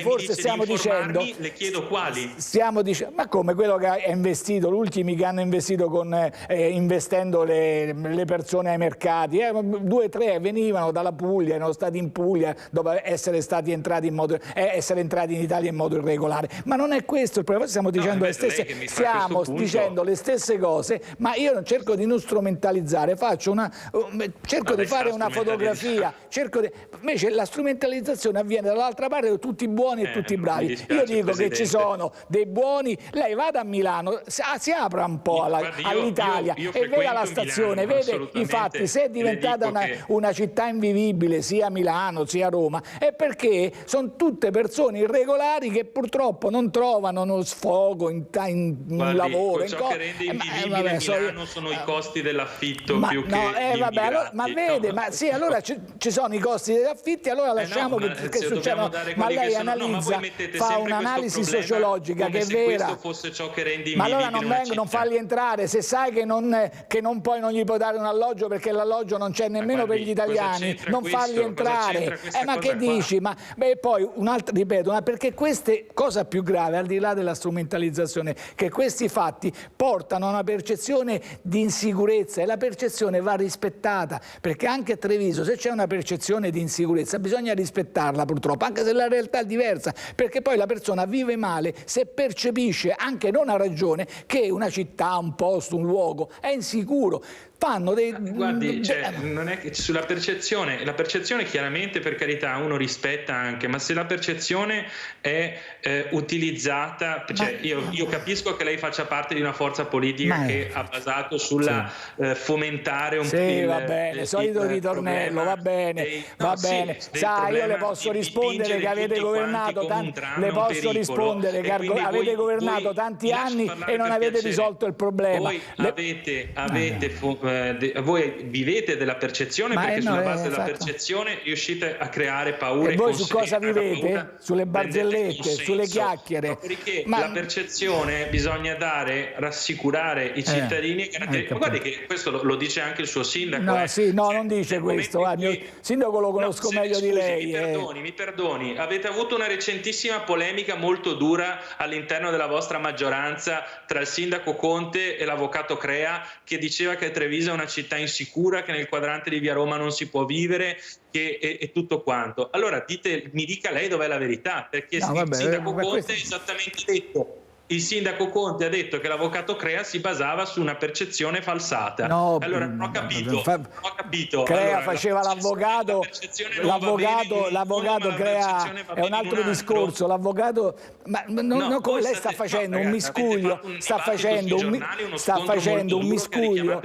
forse stiamo dicendo, le chiedo quali, stiamo dicendo, ma come quello che ha investito, gli ultimi che hanno investito investendo le persone ai mercati, 2 o 3 venivano dalla Puglia, erano stati in Puglia dopo essere entrati in Italia in modo irregolare, ma non è questo il problema. Stiamo dicendo dicendo le stesse cose, ma io non cerco di non strumentalizzare, cerco di fare una fotografia, invece la strumentalizzazione avviene dall'altra parte, tutti buoni e tutti bravi. Io dico che ci sono dei buoni, lei vada a Milano, si apra un po' all'Italia e veda la stazione, vede i fatti, se è diventata una città invivibile sia Milano sia Roma, è perché sono tutte persone irregolari che purtroppo non trovano uno sfogo in un lavoro. Ciò che rende invivibile Milano sono i costi dell'affitto più che allora, ma vede, ma sì, allora ci sono i costi degli affitti, allora lasciamo che succedano, ma lei analizza, fa un'analisi sociologica che è vera, fosse ciò che rende ma allora non farli entrare, se sai che non gli puoi dare un alloggio perché l'alloggio non c'è nemmeno per gli italiani, non farli entrare, ma che dici? Ma poi perché queste, cosa più grave, al di là della strumentalizzazione, che questi fatti portano a una percezione di insicurezza e la percezione va rispettata, perché anche a Treviso se c'è una percezione di insicurezza bisogna rispettarla purtroppo, anche se la realtà è diversa, perché poi la persona vive male se percepisce, anche non a ragione, che una città, un posto, un luogo è insicuro. Guardi, non è che sulla percezione, la percezione chiaramente, per carità, uno rispetta anche, ma se la percezione è utilizzata, io capisco che lei faccia parte di una forza politica che ha basato sulla fomentare un po' va bene, solito ritornello, va bene, sai, io le posso rispondere che avete governato tanti anni e non avete risolto il problema. Voi vivete della percezione, perché sulla base della percezione riuscite a creare paura Perché voi su cosa vivete? Sulle barzellette, sulle chiacchiere. Dopodiché la percezione bisogna rassicurare i cittadini. Ma guardi che questo lo dice anche il suo sindaco. No, non dice questo. Il mio sindaco lo conosco meglio di lei. Mi perdoni, avete avuto una recentissima polemica molto dura all'interno della vostra maggioranza tra il sindaco Conte e l'avvocato Crea, che diceva che Treviso è una città insicura, che nel quadrante di Via Roma non si può vivere, e tutto quanto. Allora mi dica lei dov'è la verità, perché il sindaco Conte ha esattamente detto. Il sindaco Conte ha detto che l'avvocato Crea si basava su una percezione falsata. Allora non ho capito. Crea faceva l'avvocato, l'avvocato Crea è un altro discorso. L'avvocato, ma non come lei sta facendo un miscuglio, sta facendo un miscuglio,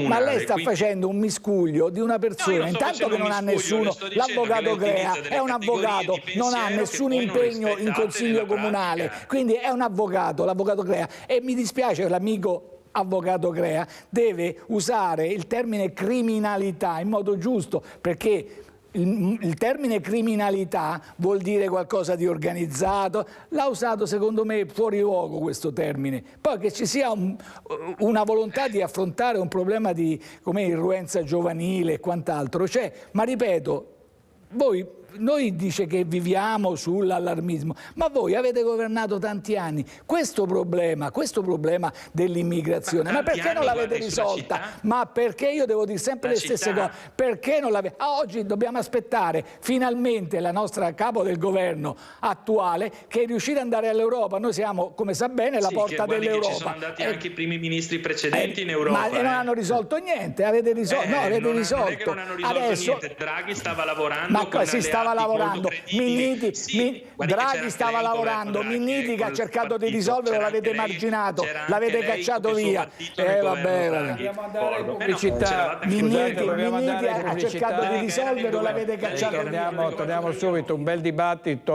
ma lei sta facendo un miscuglio di una persona, intanto che non ha nessuno, l'avvocato Crea è un avvocato, non ha nessun impegno in consiglio comunale. Quindi è un avvocato, l'avvocato Crea, e mi dispiace che l'amico avvocato Crea deve usare il termine criminalità in modo giusto, perché il termine criminalità vuol dire qualcosa di organizzato. L'ha usato secondo me fuori luogo questo termine. Poi che ci sia una volontà di affrontare un problema di irruenza giovanile e quant'altro c'è, ma ripeto, noi dice che viviamo sull'allarmismo, ma voi avete governato tanti anni. Questo problema dell'immigrazione, ma perché non l'avete risolta? Ma perché io devo dire sempre le stesse cose? Perché non l'avete? Oggi dobbiamo aspettare finalmente la nostra capo del governo attuale che è riuscita ad andare all'Europa. Noi siamo, come sa bene, la porta dell'Europa. Ci sono andati anche i primi ministri precedenti in Europa. Ma non hanno risolto niente, avete risolto? No, avete risolto. Non è che non hanno risolto niente. Draghi stava lavorando Draghi stava lavorando, Minniti che ha cercato di risolverlo, l'avete marginato, l'avete cacciato via. Dobbiamo andare in pubblicità. Minniti ha cercato di risolverlo, l'avete cacciato via. Torniamo subito, un bel dibattito,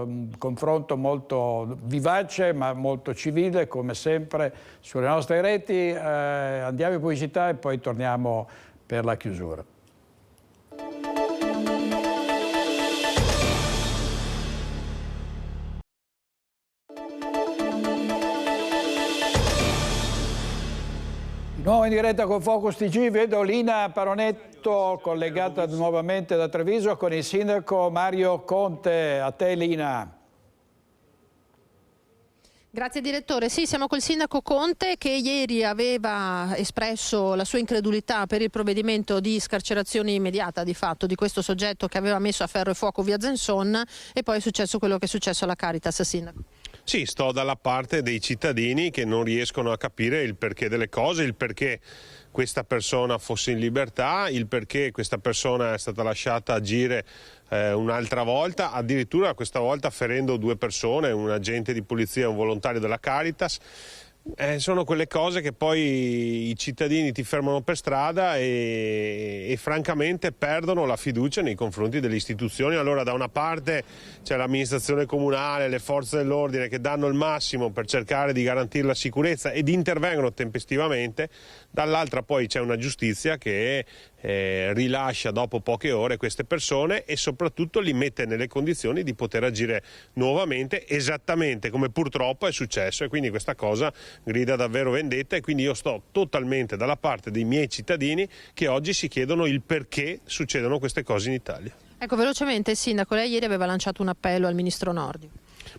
un confronto molto vivace ma molto civile come sempre sulle nostre reti. Andiamo in pubblicità e poi torniamo per la chiusura. Nuovo in diretta con Focus TG, vedo Lina Paronetto collegata nuovamente da Treviso con il sindaco Mario Conte. A te Lina. Grazie direttore, sì, siamo col sindaco Conte che ieri aveva espresso la sua incredulità per il provvedimento di scarcerazione immediata di fatto di questo soggetto che aveva messo a ferro e fuoco via Zensson, e poi è successo quello che è successo alla Caritas, sindaco. Sì, sto dalla parte dei cittadini che non riescono a capire il perché delle cose, il perché questa persona fosse in libertà, il perché questa persona è stata lasciata agire un'altra volta, addirittura questa volta ferendo 2 persone, un agente di polizia e un volontario della Caritas. Sono quelle cose che poi i cittadini ti fermano per strada e francamente perdono la fiducia nei confronti delle istituzioni. Allora da una parte c'è l'amministrazione comunale, le forze dell'ordine che danno il massimo per cercare di garantire la sicurezza ed intervengono tempestivamente, dall'altra poi c'è una giustizia che rilascia dopo poche ore queste persone e soprattutto li mette nelle condizioni di poter agire nuovamente, esattamente come purtroppo è successo, e quindi questa cosa grida davvero vendetta, e quindi io sto totalmente dalla parte dei miei cittadini che oggi si chiedono il perché succedono queste cose in Italia. Ecco, velocemente, sindaco, lei ieri aveva lanciato un appello al ministro Nordio.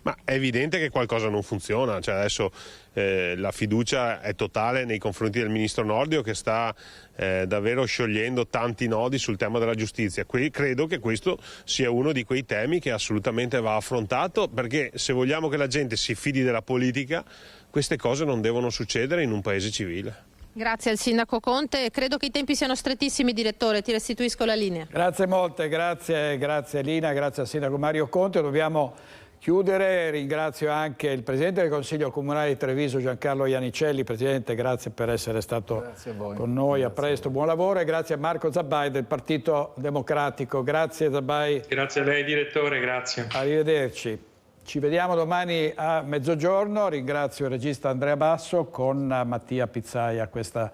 Ma è evidente che qualcosa non funziona, cioè adesso la fiducia è totale nei confronti del ministro Nordio che sta davvero sciogliendo tanti nodi sul tema della giustizia. Credo che questo sia uno di quei temi che assolutamente va affrontato, perché se vogliamo che la gente si fidi della politica, queste cose non devono succedere in un paese civile. Grazie al sindaco Conte, credo che i tempi siano strettissimi, direttore, ti restituisco la linea. Grazie molte, grazie Lina, grazie al sindaco Mario Conte. Dobbiamo chiudere, ringrazio anche il Presidente del Consiglio Comunale di Treviso Giancarlo Iannicelli. Presidente, grazie per essere stato con noi, a presto, buon lavoro, e grazie a Marco Zabbai del Partito Democratico. Grazie Zabbai. Grazie a lei direttore, grazie. Arrivederci. Ci vediamo domani a mezzogiorno, ringrazio il regista Andrea Basso con Mattia Pizzaia questa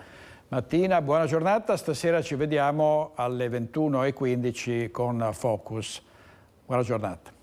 mattina, buona giornata, stasera ci vediamo alle 21:15 con Focus. Buona giornata.